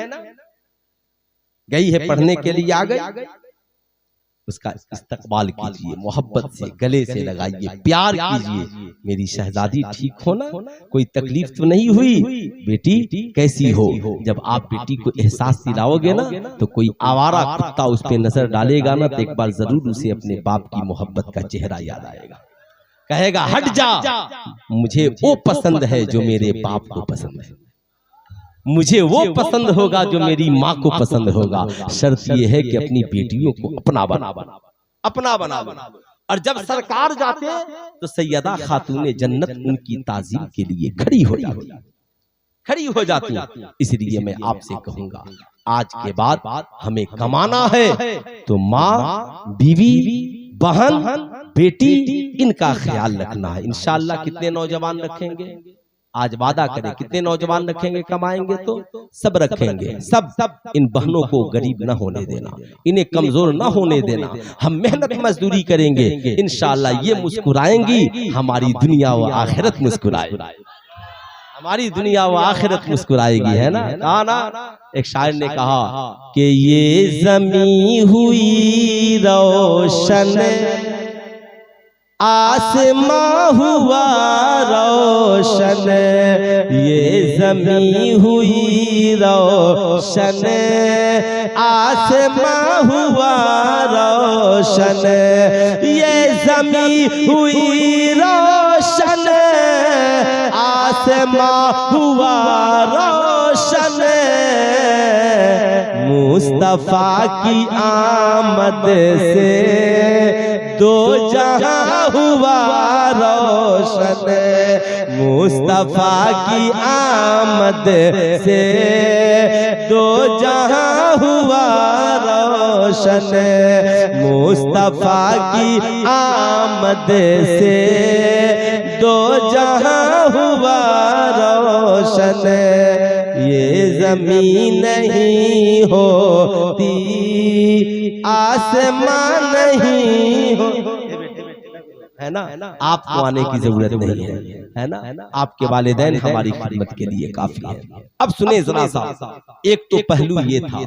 गई है पढ़ने के लिए, आ गई, उसका इस्तकबाल कीजिए, मोहब्बत से गले से लगाइए, प्यार कीजिए। मेरी शहजादी ठीक हो ना, कोई तकलीफ तो नहीं हुई, बेटी कैसी हो? जब आप बेटी को एहसास दिलाओगे ना तो कोई आवारा कुत्ता उस पे नजर डालेगा ना तो एक बार जरूर उसे अपने बाप की मोहब्बत का चेहरा याद आएगा, कहेगा हट जा, मुझे वो पसंद है जो मेरे बाप को पसंद है, मुझे वो पसंद होगा जो मेरी माँ को पसंद होगा। शर्त यह है कि अपनी बेटियों को अपना बना, अपना बना। और जब सरकार जाते तो सैयदा खातून जन्नत उनकी ताजीम के लिए खड़ी हो जाती, खड़ी हो जाती। इसलिए मैं आपसे कहूंगा आज के बाद हमें कमाना है तो माँ, बीवी, बहन, बेटी, इनका ख्याल रखना है। इंशाअल्लाह कितने नौजवान रखेंगे? आज वादा करें कितने नौजवान रखेंगे, कमाएंगे तो सब रखेंगे। सब इन बहनों को गरीब न होने देना, इन्हें कमजोर न होने देना। हम मेहनत मजदूरी करेंगे, इंशाअल्लाह ये मुस्कुराएंगी, हमारी दुनिया व आखिरत मुस्कुराएगी, हमारी दुनिया व आखिरत मुस्कुराएगी, है ना? कहा ना, एक शायर ने कहा कि ये ज़मी हुई रोशन, आसमां हुआ रोशन, ये ज़मी हुई रोशन, आसमां हुआ रोशन, ये ज़मी हुई रोशन, आसमां हुआ रोशन, मुस्तफा की आमद से दो जहां हुआ रोशन, मुस्तफा की आमद से दो जहां हुआ रोशन, मुस्तफा की आमद से दो जहां हुआ रोशन, ये जमीन नहीं होती आसमान नहीं हो, है ना? आपको आने की जरूरत नहीं है ना? आपके वालिदैन हमारी खिदमत के लिए काफी है। अब सुने जरा सा, एक तो पहलू ये था,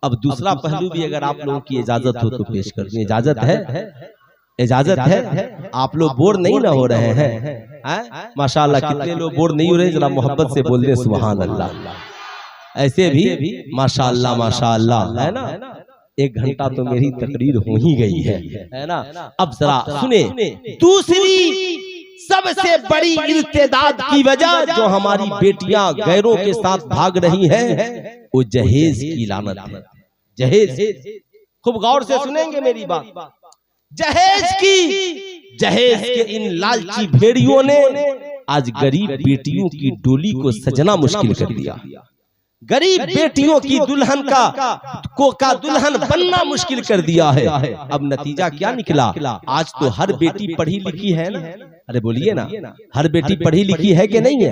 अब दूसरा पहलू भी अगर आप लोगों की इजाजत हो तो पेश करनी। इजाजत है? इजाजत है? आप लोग बोर नहीं ना हो रहे हैं? माशाअल्लाह, कितने लोग बोर नहीं हो रहे? जरा मोहब्बत से बोल दे सुभान अल्लाह। ऐसे भी माशाअल्लाह माशाअल्लाह, है ना? एक घंटा तो मेरी तकरीर हो ही गई है ना? अब जरा सुने दूसरी सबसे बड़ी इर्तिदाद की वजह जो हमारी बेटियां गैरों के साथ भाग रही हैं, वो जहेज की लानत है। जहेज, खूब गौर से सुनेंगे मेरी बात। जहेज के इन लालची भेड़ियों ने आज गरीब बेटियों की डोली को सजना मुश्किल कर दिया, गरीब बेटियों की दुल्हन का दुल्हन बनना मुश्किल कर दिया है। अब नतीजा क्या निकला? आज तो हर बेटी पढ़ी लिखी है ना? अरे बोलिए ना, हर बेटी पढ़ी लिखी है कि नहीं है?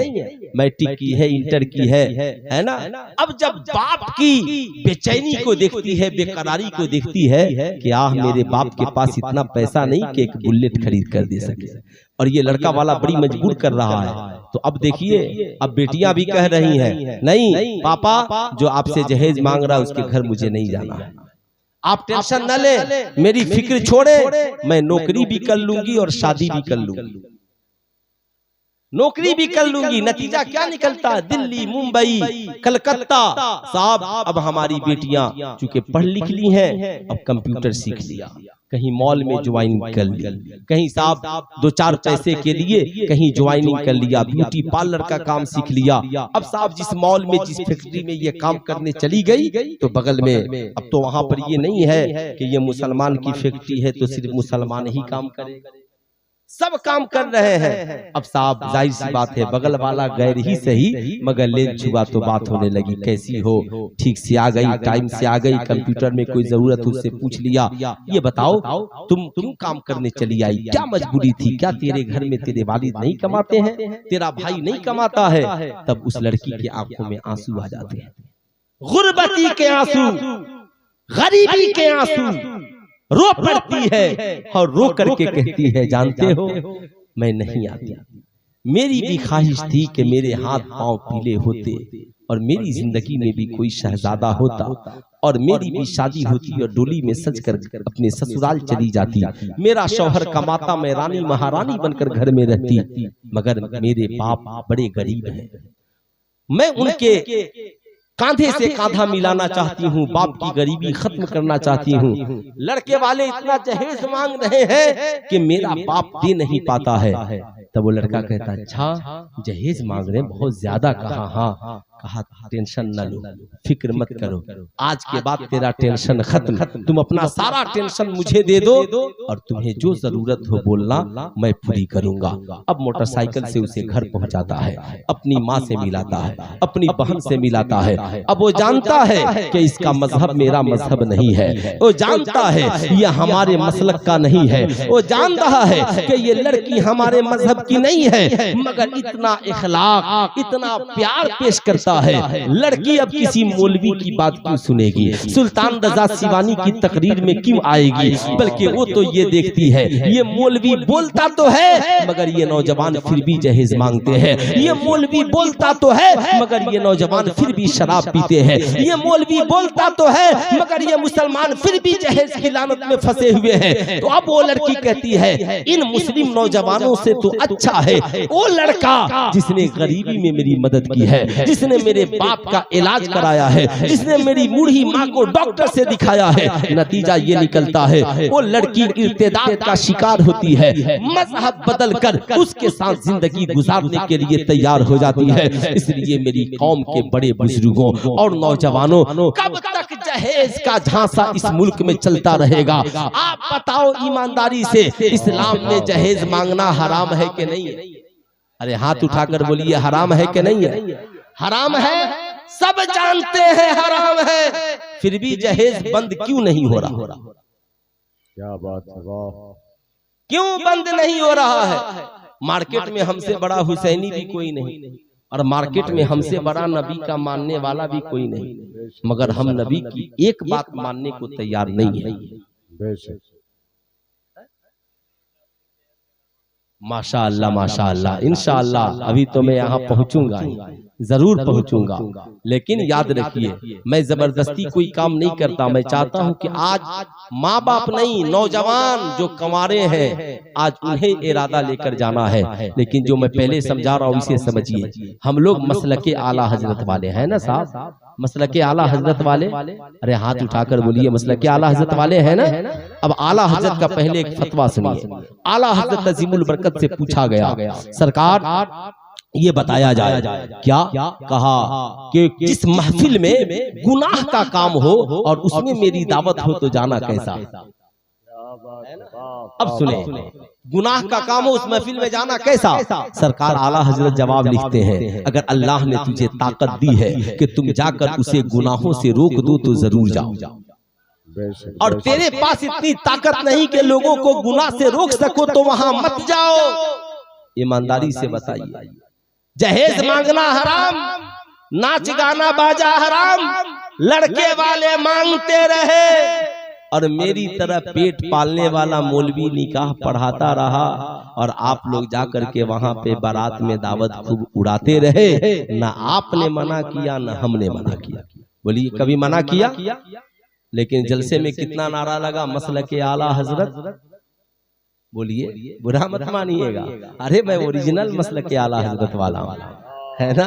मैट्रिक की है, इंटर की है ना? अब जब बाप की बेचैनी को देखती है, बेकरारी को देखती है कि आह मेरे बाप के पास इतना पैसा नहीं कि एक बुलेट खरीद कर दे सके, और ये लड़का वाला बड़ी मजबूर कर रहा है, तो अब देखिए, अब बेटियां भी कह रही हैं नहीं पापा जो आपसे जहेज मांग रहा है उसके घर मुझे नहीं जाना है, आप टेंशन न ले, मेरी फिक्र छोड़े, मैं नौकरी भी कर लूंगी और शादी भी कर लूंगी, नौकरी भी कर लूंगी। नतीजा क्या निकलता है? दिल्ली, मुंबई, कलकत्ता। साहब अब हमारी बेटियां चूंकि पढ़ लिख ली हैं, अब कंप्यूटर सीख लिया, कहीं मॉल में ज्वाइन कर ली, कहीं साहब 2-4 पैसे के लिए कहीं ज्वाइनिंग कर लिया, ब्यूटी पार्लर का काम सीख लिया। अब साहब जिस मॉल में जिस फैक्ट्री में ये काम करने चली गई तो बगल में अब तो वहां पर ये नहीं है कि ये मुसलमान की फैक्ट्री है तो सिर्फ मुसलमान ही काम करेगा, सब काम कर रहे हैं। अब साहब जाहिर सी बात है बगल वाला गैर ही सही मगर लेन छुआ तो बात होने लगी, कैसी हो, ठीक से आ गई, टाइम से आ गई, कंप्यूटर में कोई जरूरत हो उससे पूछ लिया, ये बताओ तुम क्यों काम करने चली आई, क्या मजबूरी थी, क्या तेरे घर में तेरे वालिद नहीं कमाते हैं, तेरा भाई नहीं कमाता है। तब उस लड़की की आंखों में आंसू आ जाते हैं, गुर्बती के आंसू, गरीबी के आंसू, रो पड़ती है और रो करके कहती है जानते हो मैं नहीं आती, मेरी भी ख्वाहिश थी कि मेरे हाथ पांव पीले होते और मेरी जिंदगी में भी कोई शहजादा होता और मेरी भी शादी होती और डोली में सज कर अपने ससुराल चली जाती, मेरा शौहर कमाता, मैं रानी महारानी बनकर घर में रहती, मगर मेरे बाप बड़े गरीब हैं, मैं उनके कांधे से कांधा मिलाना चाहती हूँ, बाप की गरीबी खत्म करना चाहती हूँ। लड़के वाले इतना जहेज मांग रहे हैं कि मेरा बाप दे नहीं पाता है। तब वो लड़का कहता अच्छा जहेज मांग रहे हैं, बहुत ज्यादा कहा, हाँ कहा टेंशन न लो, फिक्र मत करो, आज के बाद तेरा टेंशन खत्म, तुम अपना सारा टेंशन मुझे दे दो और तुम्हें जो जरूरत हो बोलना मैं पूरी करूंगा। अब मोटरसाइकिल से उसे घर पहुंचाता है, अपनी माँ से मिलाता है, अपनी बहन से मिलाता है। अब वो जानता है कि इसका मजहब मेरा मजहब नहीं है, वो जानता है यह हमारे मसलक का नहीं है, वो जान रहा है कि ये लड़की हमारे मजहब की नहीं है, मगर इतना इखलाक, इतना प्यार पेश करता है। लड़की अब किसी मौलवी की बात क्यों सुनेगी, सुल्तान रजा सिवानी की तकरीर में क्यों आएगी, बल्कि वो तो ये देखती है ये मौलवी बोलता तो है मगर ये नौजवान फिर भी जहेज मांगते हैं, ये मौलवी बोलता तो है मगर ये नौजवान फिर भी शराब पीते हैं, ये मौलवी बोलता तो है मगर ये मुसलमान फिर भी जहेज की लानत में फंसे हुए हैं। तो अब वो लड़की कहती है इन मुस्लिम नौजवानों से तो अच्छा है वो लड़का जिसने गरीबी में मेरी मदद की है, जिसने मेरे बाप का इलाज कराया है, जिसने मेरी बूढ़ी माँ को डॉक्टर से दिखाया है। नतीजा ये निकलता है वो लड़की इर्तिदाद का शिकार होती है, मजहब बदल कर उसके साथ जिंदगी गुजारने के लिए तैयार हो जाती है। इसलिए मेरी कौम के बड़े बुजुर्गों और नौजवानों कब तक जहेज का झांसा इस मुल्क में चलता रहेगा? आप बताओ ईमानदारी से, इस्लाम में जहेज मांगना हराम है कि नहीं है? अरे हाथ उठाकर बोलिए हराम है कि नहीं है? हराम है, सब जानते हैं हराम है, फिर भी जहेज बंद क्यों नहीं हो रहा? क्या बात है, वाह, क्यों बंद नहीं हो रहा है? मार्केट में हमसे बड़ा हुसैनी भी कोई नहीं और मार्केट में हमसे बड़ा नबी का मानने वाला भी कोई नहीं, मगर हम नबी की एक बात मानने को तैयार नहीं है। माशाअल्लाह माशाअल्लाह, इंशाअल्लाह अभी तो मैं यहाँ पहुँचूंगा, जरूर पहुँचूंगा, लेकिन याद रखिए मैं जबरदस्ती कोई काम नहीं करता। मैं चाहता हूँ कि आज माँ बाप नहीं, नौजवान जो कंवारे हैं आज उन्हें इरादा लेकर जाना है। लेकिन जो मैं पहले समझा रहा हूँ इसे समझिए, हम लोग मसलके आला हजरत वाले हैं ना साहब, मसलके आला हजरत वाले, अरे हाथ उठाकर बोलिए मसलके आला हजरत वाले हैं ना। अब आला हजरत का पहले एक फतवा सुनिए। आला हजरत नजीमुल बरकत से पूछा गया सरकार ये बताया जाए क्या? कहा कि जिस महफिल में गुनाह का काम हो और उसमें मेरी दावत हो तो जाना कैसा? अब सुने, गुनाह का काम हो उस महफिल में जाना कैसा? सरकार आला हजरत जवाब लिखते हैं अगर अल्लाह ने तुझे ताकत दी है कि तुम जाकर उसे गुनाहों से रोक दो तो जरूर जाओ, और तेरे पास इतनी ताकत नहीं कि लोगों को गुनाह से रोक सको तो वहां मत जाओ। ईमानदारी से बताइए, जहेज मांगना हराम, नाच गाना बाजा हराम, लड़के वाले मांगते रहे और मेरी तरह पेट पालने वाला मौलवी निकाह पढ़ाता रहा और आप लोग जाकर के वहां पे बारात में दावत खूब उड़ाते रहे। ना आपने मना किया ना हमने मना किया। बोलिए कभी मना किया? लेकिन जलसे में कितना नारा लगा, मसलके आला हजरत। बोलिए बुरा मत मानिएगा, अरे मैं ओरिजिनल मसलके आला हजरत वाला हूं। है ना,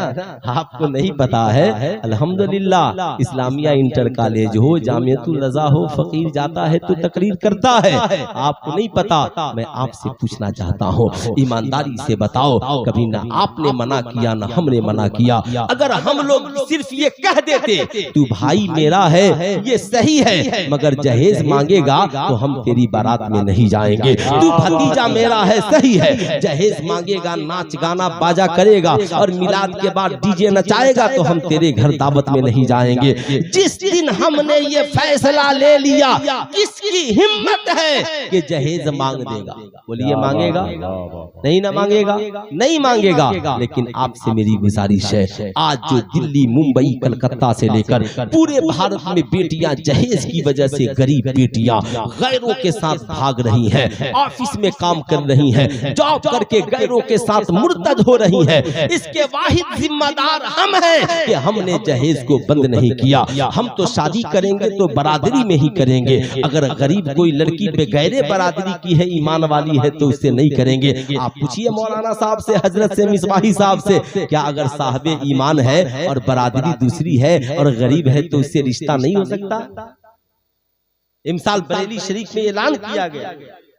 आपको नहीं पता है। अल्हम्दुलिल्लाह इस्लामिया इंटर कॉलेज हो, जामियतुल रजा हो, फकीर जाता है तो तकरीर करता है, आपको नहीं पता। मैं आपसे पूछना चाहता हूँ, ईमानदारी से बताओ, कभी ना आपने मना किया ना हमने मना किया। अगर हम लोग सिर्फ ये कह देते तू भाई मेरा है, ये सही है, मगर जहेज मांगेगा तो हम तेरी बारात में नहीं जाएंगे। तू भतीजा मेरा है, सही है, जहेज मांगेगा, नाच गाना बाजा करेगा और मिलाद के बाद डीजे नचाएगा तो हम तेरे घर दावत में नहीं जाएंगे। जिस दिन हमने ये फैसला ले लिया, किसकी हिम्मत है कि जहेज मांग देगा? बोलिए मांगेगा? नहीं ना मांगेगा, नहीं मांगेगा। लेकिन आपसे मेरी गुजारिश है, आज जो दिल्ली, मुंबई, कलकत्ता से लेकर पूरे भारत में बेटियां जहेज की वजह से, गरीब बेटियां गैरों के साथ भाग रही हैं, ऑफिस में काम कर रही हैं, जॉब करके गैरों के साथ मुर्तद हो रही हैं, इसके वाहिद जिम्मेदार हम हैं कि हमने जहेज को बंद नहीं किया। हम तो शादी करेंगे तो बरादरी में ही करेंगे। अगर गरीब कोई लड़की बेगैरे बरादरी की है, ईमान वाली है, तो उससे नहीं करेंगे। आप पूछिए मौलाना साहब से, हजरत से, मिसबाही साहब से, क्या अगर साहबे ईमान है और बरादरी दूसरी है और गरीब है तो उससे रिश्ता नहीं हो सकता? इमसाल बरेली शरीफ में ऐलान किया गया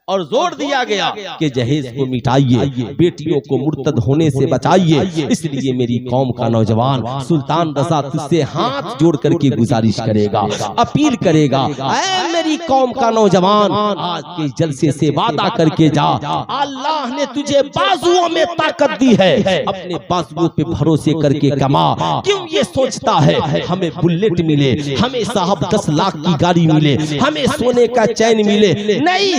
और जोर दिया गया कि जहेज को मिटाइए, बेटियों को मुर्तद होने से बचाइए। इसलिए मेरी कौम का नौजवान सुल्तान रजा तुझसे हाथ जोड़ करके गुजारिश करेगा, अपील करेगा, ऐ मेरी कौम का नौजवान, आज के जलसे से वादा करके जा। अल्लाह ने तुझे बाजुओं में ताकत दी है, अपने बाजुओं पे भरोसे करके कमा। क्यों ये सोचता है हमें बुलेट मिले, हमें साहब 10 लाख की गाड़ी मिले, हमें सोने का चैन मिले? नहीं,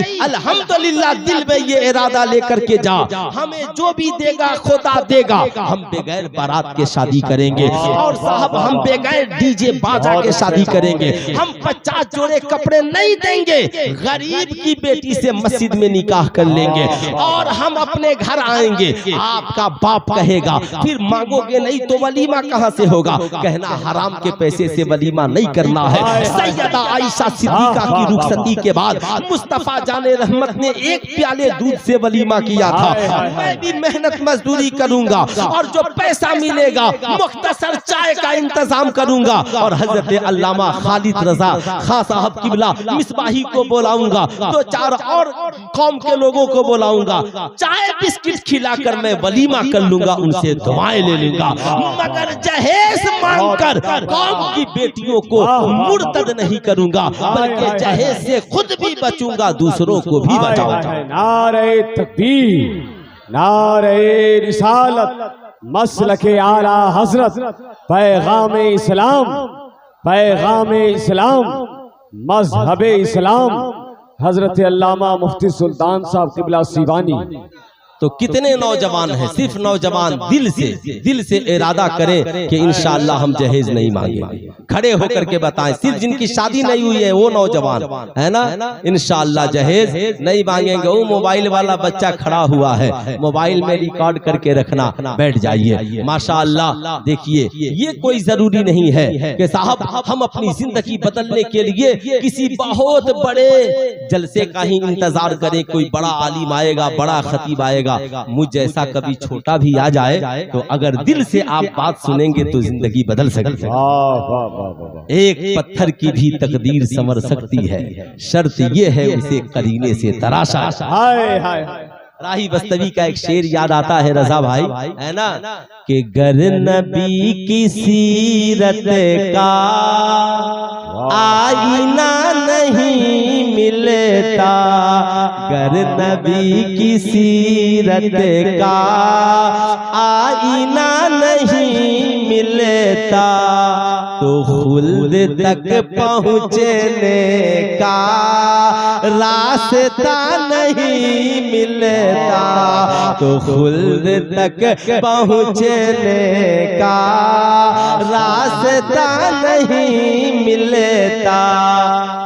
अल्हम्दुलिल्लाह दिल में ये इरादा लेकर के जा, हमें जो भी देगा खुदा देगा। हम बगैर बारात के शादी करेंगे और साहब हम बगैर डीजे बाजा के शादी करेंगे। हम 50 जोड़े कपड़े नहीं देंगे, गरीब की बेटी से मस्जिद में निकाह कर लेंगे और हम अपने घर आएंगे। आपका बाप कहेगा फिर मांगोगे नहीं तो वलीमा कहां से होगा? कहना हराम के पैसे से वलीमा नहीं करना है। सैयदा आयशा सिद्दीका की रुखसती के बाद मुस्तफा जाने रहमत ने एक प्याले दूध से वलीमा किया था। मैं भी मेहनत मजदूरी करूंगा और जो पैसा मिलेगा मुख्तसर चाय का इंतजाम करूंगा और हजरत अल्लामा खालिद रजा खां साहब किबला मिसबाही को बुलाऊंगा, तो 4 और कौम के लोगों को बुलाऊंगा, चाय बिस्किट खिलाकर मैं वलीमा कर लूंगा, उनसे दुआएं ले लूंगा। मगर जहेज मांगकर कौम की बेटियों को मुर्तद नहीं करूंगा, बल्कि जहेज से खुद भी बचूंगा, दूसरों को भी बचाऊंगा। नारे तकबीर, नारे रिसालत, मसलके आला हजरत, पैगाम इस्लाम, पैगाम इस्लाम, मजहबे इस्लाम, हजरत अल्लामा मुफ्ती सुल्तान साहब किबला सीवानी। तो कितने नौजवान हैं, सिर्फ नौजवान दिल से इरादा करें कि इंशाअल्लाह हम जहेज नहीं मांगेंगे। खड़े होकर के बताएं, सिर्फ जिनकी शादी नहीं हुई है वो नौजवान है ना, इंशाअल्लाह जहेज नहीं मांगेंगे। वो मोबाइल वाला बच्चा खड़ा हुआ है, मोबाइल में रिकॉर्ड करके रखना, बैठ जाइए। माशाअल्लाह देखिए, ये कोई जरूरी नहीं है कि साहब हम अपनी जिंदगी बदलने के लिए किसी बहुत बड़े जलसे का ही इंतजार करें, कोई बड़ा आलिम आएगा, बड़ा खतीब आएगा। मुझ जैसा कभी छोटा भी आ जाए तो अगर दिल से आप बात सुनेंगे तो जिंदगी बदल सकती है। एक पत्थर की भी तकदीर संवर सकती है, शर्त ये है उसे करीने से तराशा। हाय हाय राही बस्तवी का एक शेर याद आता है रजा भाई, है ना, कि गर नबी की सीरत का आईना नहीं मिलता, गर नबी की सीरत का आईना नहीं मिलता, तो खुल्द तक पहुँचने का रास्ता नहीं मिलता, तो खुल्द तक पहुँचने का रास्ता नहीं मिलता।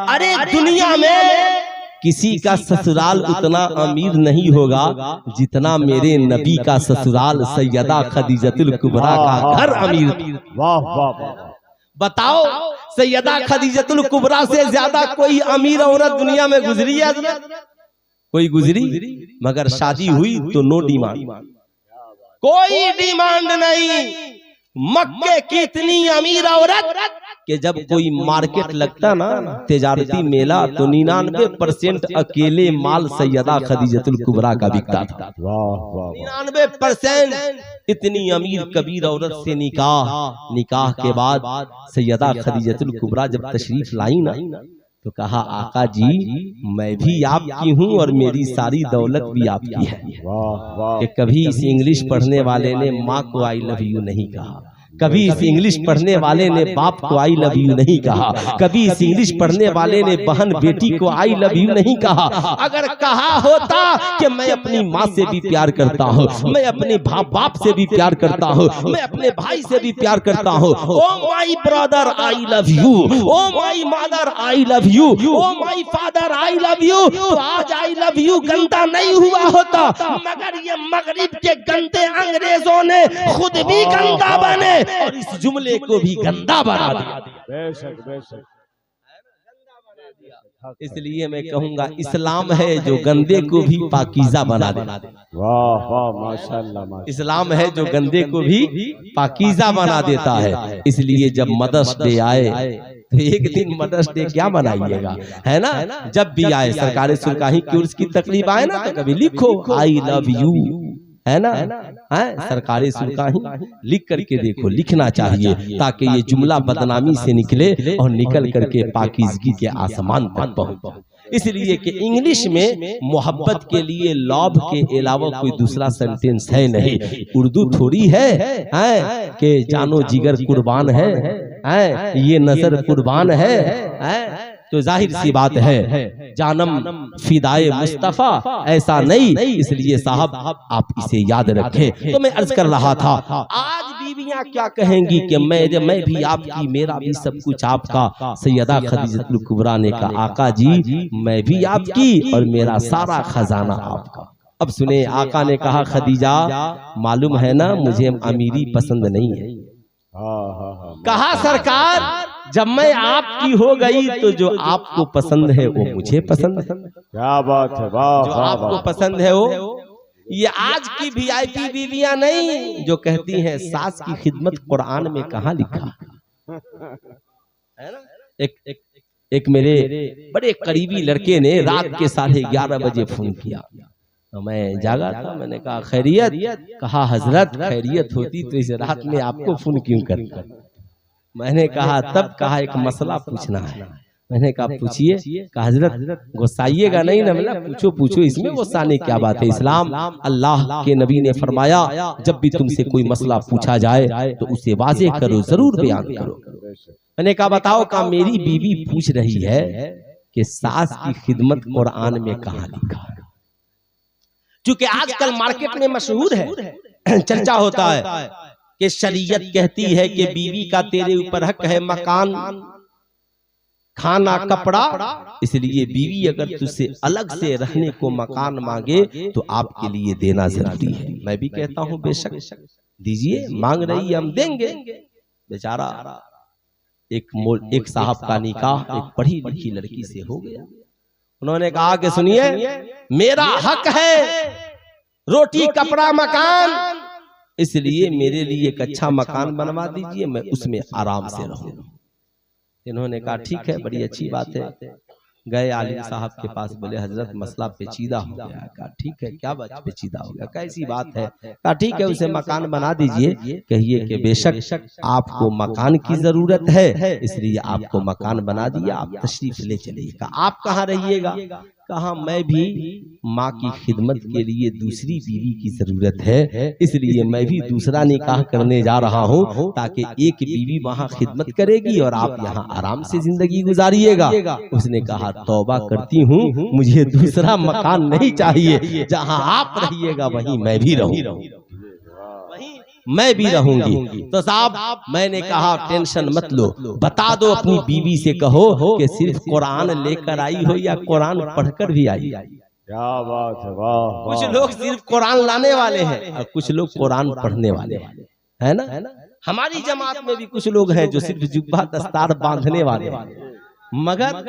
अरे दुनिया में किसी का ससुराल उतना अमीर नहीं होगा जितना मेरे नबी का ससुराल सैयदा खदीजतुल कुबरा का घर अमीर। वाह वाह वाह। बताओ, सैयदा खदीजतुल कुबरा से ज्यादा कोई अमीर औरत दुनिया में गुजरी है? कोई गुजरी? मगर शादी हुई तो नो डिमांड। कोई डिमांड नहीं। मक्के की इतनी अमीर औरत कि जब कोई मार्केट लगता ना तिजारती मेला तो 99% अकेले माल सैयदा खदीजतुल कुबरा का बिकता था। 99% इतनी अमीर कबीर औरत से निकाह के बाद सैयदा खदीजतुल कुबरा जब तशरीफ लाई ना तो कहा आका जी मैं भी आपकी हूँ और मेरी सारी दौलत भी आपकी है। कि कभी इस इंग्लिश पढ़ने वाले ने माँ को आई लव यू नहीं कहा, कभी इस इंग्लिश पढ़ने वाले ने बाप को आई लव यू नहीं कहा, कभी इस इंग्लिश पढ़ने वाले ने बहन बेटी को आई लव यू नहीं कहा। अगर कहा होता कि मैं अपनी माँ से भी प्यार करता हूँ, मैं अपने बाप से भी प्यार करता हूँ, मैं अपने भाई से भी प्यार करता हूँ, oh my brother I love you, oh my mother I love you, oh my father I love you, तो आज आई लव यू गंदा नहीं हुआ होता। मगर ये मगरिब के गंदे अंग्रेजों ने खुद भी गंदा बने और इस जुमले को भी गंदा बना दिया। बेशक बेशक। इसलिए मैं कहूंगा इस्लाम है जो गंदे को भी पाकीज़ा बना दे। वाह वाह माशाल्लाह। इस्लाम है जो गंदे को भी पाकीज़ा बना देता है। इसलिए जब मदर्स डे आए तो एक दिन मदर्स डे क्या मनाइएगा, है ना। जब भी आए सरकारी सुरकाही की उर्स की तकलीफ आए ना तो कभी लिखो आई लव यू, है ना, है सरकारी सुरकाही लिख करके देखो, लिखना चाहिए ताकि ये जुमला बदनामी से निकले और निकल करके पाकीज़गी के आसमान तक पहुंचे। इसलिए कि इंग्लिश में मोहब्बत के लिए लव के अलावा कोई दूसरा सेंटेंस है नहीं। उर्दू थोड़ी है कि जानो जिगर कुर्बान है, ये नजर कुर्बान है, तो जाहिर सी बात है जानम फिदाए मुस्तफा ऐसा नहीं। इसलिए साहब आप इसे याद रखें। तो मैं अर्ज कर रहा था आज बीवियां क्या कहेंगी कि मैं भी आपकी, मेरा भी सब कुछ आपका। सैयदा खदीजतुल कुबरा ने कहा आका जी मैं भी आपकी और मेरा सारा खजाना आपका। अब सुने आका ने कहा खदीजा मालूम है ना मुझे अमीरी पसंद नहीं है। कहा सरकार जब मैं आपकी हो गई तो जो आपको पसंद है वो मुझे पसंद है। क्या बात है, वाह जो आपको पसंद है वो। ये आज की वीआईपी बीवियां नहीं जो कहती हैं सास की खिदमत कुरान में कहाँ लिखा है ना। एक मेरे बड़े करीबी लड़के ने रात के 11:30 बजे फोन किया तो मैं जागा था। मैंने कहा खैरियत? कहा हजरत खैरियत होती तो इस रात में आपको फोन क्यों करता। मैंने कहा तब कहा एक मसला पूछना है। मैंने कहा पूछिए। कहा हजरत गुस्साइएगा नहीं ना। मतलब पूछो पूछो, इसमें गुस्साने क्या बात है। इस्लाम अल्लाह के नबी ने फरमाया जब भी तुमसे कोई मसला पूछा जाए तो उसे वाज़ेह करो, जरूर बयान करो। मैंने कहा बताओ। का मेरी बीवी पूछ रही है कि सास की खिदमत कुरान में कहाँ लिखा है। क्योंकि आजकल मार्केट में मशहूर है, चर्चा होता है कि शरीयत कहती है कि बीवी का तेरे ऊपर हक है मकान, खाना, कपड़ा। इसलिए बीवी अगर तुझसे अलग से रहने को मकान मांगे तो आपके लिए देना जरूरी है। मैं भी कहता हूं बेशक दीजिए, मांग रही हम देंगे। बेचारा एक साहब का निकाह एक पढ़ी लिखी लड़की से हो गया। उन्होंने कहा कि सुनिए मेरा हक है रोटी कपड़ा मकान, इसलिए मेरे लिए एक अच्छा मकान बनवा दीजिए, मैं उसमें आराम से रहूं। इन्होंने कहा ठीक है, बड़ी अच्छी बात है। गए आलिम साहब के पास, बोले हजरत मसला पेचीदा हो गया। कहा ठीक है, क्या बात पेचीदा हो गया, कैसी बात है। कहा ठीक है उसे मकान बना दीजिए। कहिए कि बेशक आपको मकान की जरूरत है इसलिए आपको मकान बना दिया, आप तशरीफ ले चलिए। कहा आप कहाँ रहिएगा। कहा मैं भी माँ की खिदमत के लिए दूसरी बीवी की जरूरत है, इसलिए मैं भी दूसरा निकाह करने जा रहा हूँ ताकि एक बीवी वहाँ खिदमत करेगी और आप यहाँ आराम से जिंदगी गुजारिएगा। उसने कहा तौबा करती हूँ, मुझे दूसरा मकान नहीं चाहिए, जहाँ आप रहिएगा वहीं मैं भी रहूँ, मैं भी रहूंगी। तो साहब मैंने कहा टेंशन मत लो, बता दो अपनी बीवी से कहो कि सिर्फ कुरान लेकर आई हो या कुरान पढ़कर भी आई। क्या बात है, वाह। कुछ लोग सिर्फ कुरान लाने वाले हैं और कुछ लोग कुरान पढ़ने वाले हैं, है ना। हमारी जमात में भी कुछ लोग हैं जो सिर्फ जुब्बा दस्तार बांधने वाले हैं, मगर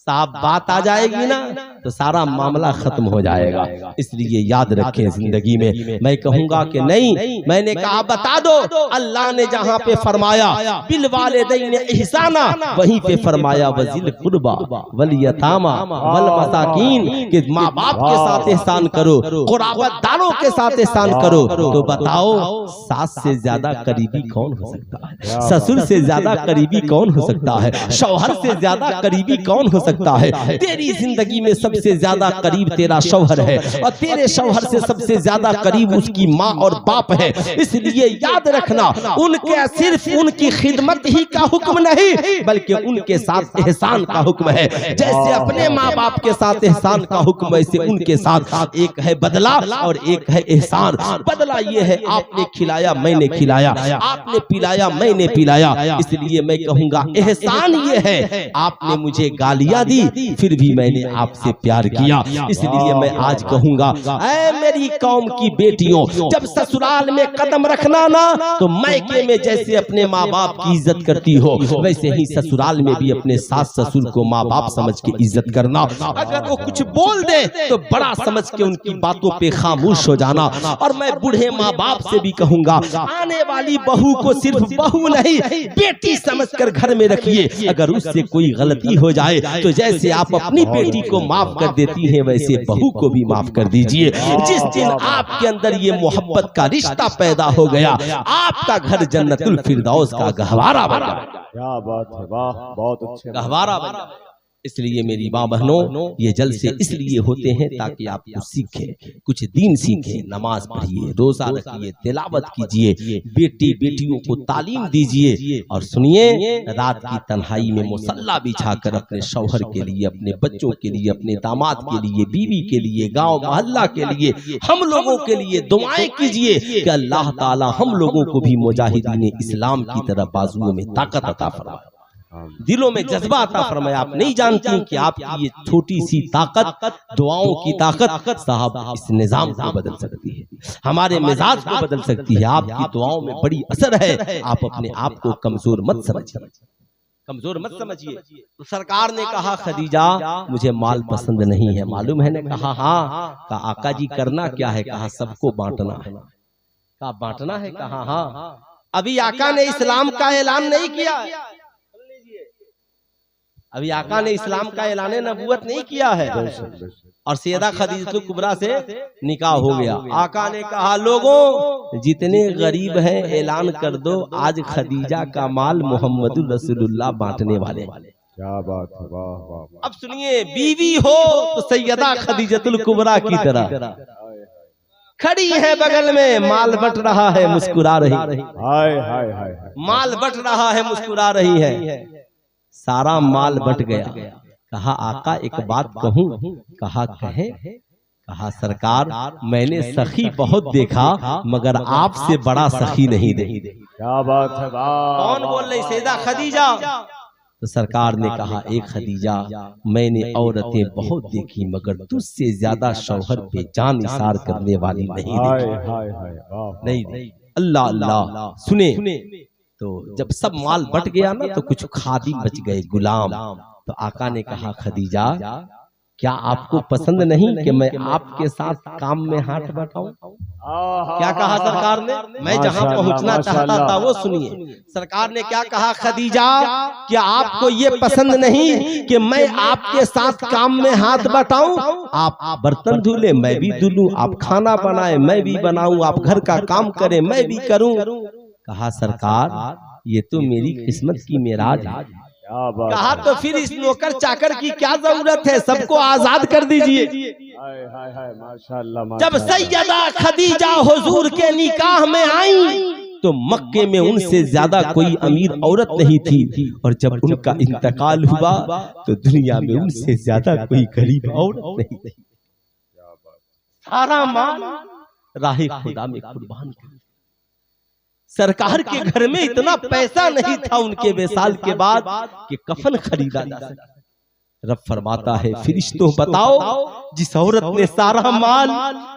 साहब बात आ जाएगी ना तो सारा मामला खत्म हो जाएगा। इसलिए याद रखें जिंदगी में। मैं कहूंगा कि नहीं, मैंने कहा बता दो, अल्लाह ने जहां पे फरमाया बिल वालिदैन इहसाना, वहीं पे फरमाया वजिल कुर्बा वल यतामा वल मसाकीन, कि माँ बाप के साथ एहसान करो, कुराबतदारों के साथ एहसान करो। तो बताओ सास से ज्यादा करीबी कौन हो सकता है? ससुर से ज्यादा करीबी कौन हो सकता है? शौहर से ज्यादा करीबी कौन हो सकता है? तेरी जिंदगी में सबसे ज्यादा करीब तेरा शौहर है, और तेरे शौहर से सबसे ज्यादा करीब उसकी माँ और बाप है। इसलिए याद रखना, उनके सिर्फ उनकी खिदमत ही का हुक्म नहीं, बल्कि उनके साथ एहसान का हुक्म है। जैसे अपने माँ बाप के साथ एहसान का हुक्म, वैसे उनके साथ एक है बदला और एक है एहसान। बदला ये है आपने खिलाया मैंने खिलाया, आपने पिलाया मैंने पिलाया। इसलिए मैं कहूंगा एहसान ये है आपने मुझे गालियां दी, फिर भी मैंने आपसे प्यार किया। इसलिए मैं आज कहूंगा, ऐ मेरी कौम की बेटियों, जब ससुराल में कदम रखना ना, तो मायके में जैसे अपने माँ बाप की इज्जत करती हो, वैसे ही ससुराल में भी अपने सास ससुर को माँ बाप समझ के इज्जत करना। अगर वो कुछ बोल दे तो बड़ा समझ के उनकी बातों पे खामोश हो जाना। और मैं बूढ़े माँ बाप से भी कहूंगा, आने वाली बहू को सिर्फ बहू नहीं, बेटी समझकर घर में रखिए। अगर उससे कोई गलती हो जाए तो जैसे आप अपनी बेटी को माफ कर देती हैं, वैसे बहू को भी माफ कर दीजिए। जिस दिन आपके अंदर ये मोहब्बत का रिश्ता पैदा हो गया, आपका घर जन्नतुल फिरदौस का गहवारा बन गया। क्या बात है, वाह, बहुत अच्छे गहवारा बन गया। इसलिए मेरी माँ बहनों, ये जलसे इसलिए होते हैं ताकि आप कुछ सीखें, कुछ दीन सीखें। नमाज पढ़िए, रोजा रखिए, तिलावत कीजिए, बेटी बेटियों को तालीम दीजिए। और सुनिए, रात की तन्हाई में मुसल्ला बिछाकर अपने शौहर के लिए, अपने बच्चों के लिए, अपने दामाद के लिए, बीवी के लिए, गांव मोहल्ला के लिए, हम लोगों के लिए दुआएं कीजिए कि अल्लाह ताला हम लोगों को भी मुजाहिदीन इस्लाम की तरह बाजुओं में ताकत अता फरमाए, दिलों में जज्बा अता फरमाए। आप नहीं जानती कि आपकी ये छोटी सी ताकत, दुआओं की ताकत साहब इस निजाम को बदल सकती है, हमारे मिजाज को बदल सकती है। आपकी दुआओं में बड़ी असर है। आप अपने आप को कमजोर मत समझिए, कमजोर मत समझिए। तो सरकार ने कहा, खदीजा मुझे माल पसंद नहीं है, मालूम है ने कहा हाँ। कहा आका जी करना क्या है? कहा सबको बांटना है। कहा बांटना है? कहा हाँ। अभी आका ने इस्लाम का ऐलान नहीं किया, अभी आका ने इस्लाम का ऐलान नबूवत नहीं किया है, और सैयदा खदीजतुल कुबरा से निकाह हो गया। आका ने कहा, लोगों जितने गरीब हैं ऐलान कर दो, आज खदीजा का माल मोहम्मदुर रसूलुल्लाह बांटने वाले। क्या बात है, वाह वाह। अब सुनिए, बीवी हो तो सैयदा खदीजतुल कुबरा की तरह खड़ी है बगल में, माल बट रहा है, मुस्कुरा रही, हाय हाय हाय, माल बट रहा है, मुस्कुरा रही है। सारा माल बट गया। कहा आका एक बात कहूं? कहा कहे? कहा सरकार मैंने सखी बहुत देखा, मगर आपसे बड़ा सखी नहीं देखी। क्या बात है, वाह। कौन बोल रही? सैयदा खदीजा। तो सरकार ने कहा, एक खदीजा मैंने औरतें बहुत देखी, मगर तुझसे ज्यादा शौहर पे जान निसार करने वाली नहीं देखी। नहीं, अल्लाह अल्लाह। सुने, तो जब सब माल बट गया ना, तो कुछ खादिम बच गए, गुलाम। तो आका ने कहा, खदीजा क्या आपको पसंद नहीं कि मैं आपके साथ काम में हाथ बटाऊं? क्या कहा सरकार ने? मैं जहां पहुंचना चाहता था वो सुनिए। सरकार ने क्या कहा, खदीजा क्या आपको ये पसंद नहीं कि मैं आपके साथ काम में हाथ बटाऊं? आप बर्तन धुले मैं भी धुलूं, आप खाना बनाए मैं भी बनाऊं, आप घर का काम करें मैं भी करूं। कहा सरकार ये तो मेरी किस्मत की मेराज है। कहा तो फिर इस नौकर चाकर की क्या जरूरत है, सबको आजाद कर दीजिए। माशाअल्लाह। जब सैयदा खदीजा हुजूर के निकाह में आई तो मक्के में उनसे ज्यादा कोई अमीर औरत नहीं थी, और जब उनका इंतकाल हुआ तो दुनिया में उनसे ज्यादा कोई गरीब औरत नहीं थी। सारा माल राहे खुदा में कुर्बान कर। सरकार के घर में इतना पैसा नहीं था उनके विसाल के बाद कि कफन खरीदा जा सके। रब फरमाता है फरिश्तों बताओ, जिस औरत ने सारा माल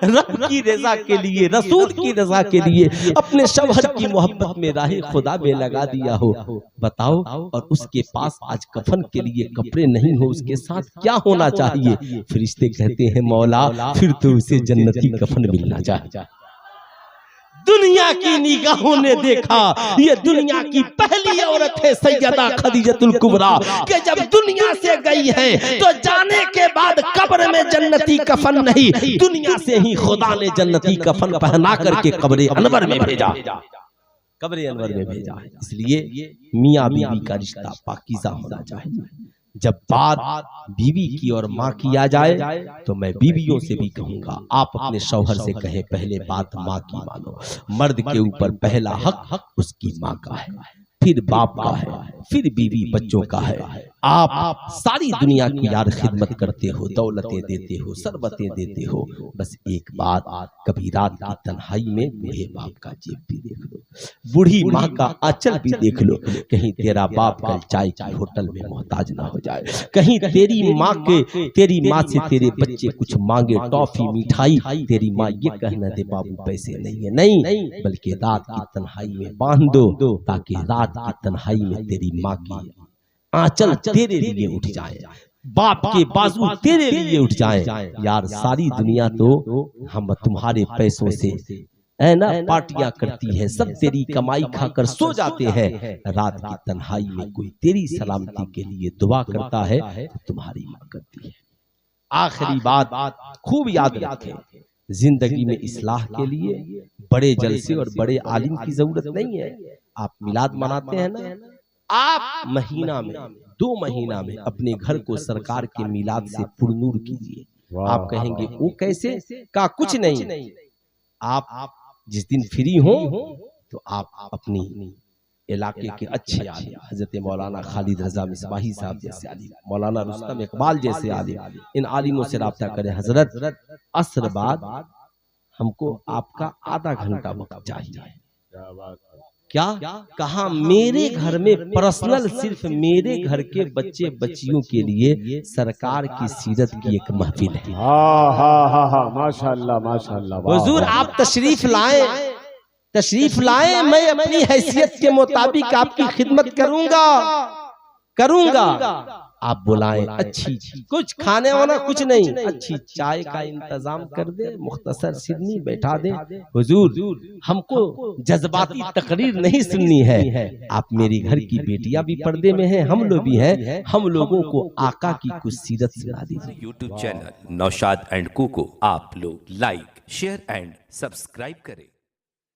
रब की रजा के लिए, रसूल की रजा के लिए अपने शौहर की मोहब्बत में राह खुदा में लगा दिया हो, बताओ, और उसके पास आज कफन के लिए कपड़े नहीं हो, उसके साथ क्या होना चाहिए? फरिश्ते कहते हैं मौला फिर तो उसे जन्नती कफन मिलना चाहिए। दुनिया की निगाहों ने देखा ये दुनिया की पहली औरत है सैयदा खदीजतुल कुबरा, कि जब दुनिया से गई है तो जाने के बाद कब्र में जन्नती कफन नहीं, दुनिया से ही खुदा ने जन्नती कफन पहना करके कब्र अनवर में भेजा, कब्र अनवर में भेजा। इसलिए मियाँ बीवी का रिश्ता पाकीज़ा होना चाहिए। जब बात बीवी की और माँ की आ जाए तो मैं बीवियों से भी कहूंगा, आप अपने शौहर से कहें पहले बात माँ की मानो। मर्द के ऊपर पहला हक उसकी माँ का है, फिर बाप का है, फिर बीवी बच्चों का है। आप सारी दुनिया की यार खिदमत करते हो, दौलतें देते हो, सरबतें देते हो, बस एक बात, कभी रात की तन्हाई में बूढ़े बाप का जेब भी देख लो, बूढ़ी माँ का आंचल भी देख लो, कहीं तेरा बाप कल चाय की होटल में मोहताज ना हो जाए, कहीं तेरी माँ से तेरे बच्चे कुछ मांगे टॉफी मिठाई, तेरी माँ ये कहना दे बाबू पैसे नहीं है, नहीं, बल्कि रात की तन्हाई में बांध दो, ताकि रात की तन्हाई में तेरी माँ की आंचल तेरे लिए उठ जाए, बाप के बाजू तेरे लिए उठ जाए। यार सारी दुनिया तो हम तुम्हारे पैसों से है ना पार्टियां करती है, सब तेरी कमाई खाकर सो जाते हैं, रात की तन्हाई में कोई तेरी सलामती के लिए दुआ करता है तो तुम्हारी मां करती है। आखिरी बात खूब याद रखें, जिंदगी में इस्लाह के लिए बड़े जलसे और बड़े आलिम की जरूरत नहीं है। आप मिलाद मनाते हैं ना, आप महीना में 2 महीना में अपने घर को सरकार के मिलाद से पुरनूर कीजिए। आप कहेंगे वो कैसे? का कुछ नहीं, आप जिस दिन फ्री हो तो आप अपनी इलाके के अच्छे आलिम, हजरत मौलाना खालिद रजा मिसबाही साहब जैसे आलिम, मौलाना रुस्तम इकबाल जैसे आलिम, इन आलिमों से राब्ता करें। हजरत असर बाद हमको आपका आधा घंटा वक्त चाहिए। क्या कहा? मेरे घर में पर्सनल, सिर्फ मेरे घर के बच्चे बच्चियों के लिए सरकार की सीरत की एक महफिल है। माशाअल्लाह माशाअल्लाह। हुजूर आप तशरीफ लाएं, मैं अपनी हैसियत के मुताबिक आपकी खिदमत करूंगा। आप बुलाएं, अच्छी कुछ खाने वाना कुछ नहीं, अच्छी चाय का इंतजाम कर दे, मुख्तसर सिरनी बैठा दे। हुजूर हमको जज्बाती तकरीर नहीं सुननी है, आप मेरी घर की बेटियां भी पर्दे में हैं, हम लोग भी हैं, हम लोगों को आका की कुछ सीरत सुना दीजिए। यूट्यूब चैनल नौशाद एंड कू को आप लोग लाइक, शेयर एंड सब्सक्राइब करें।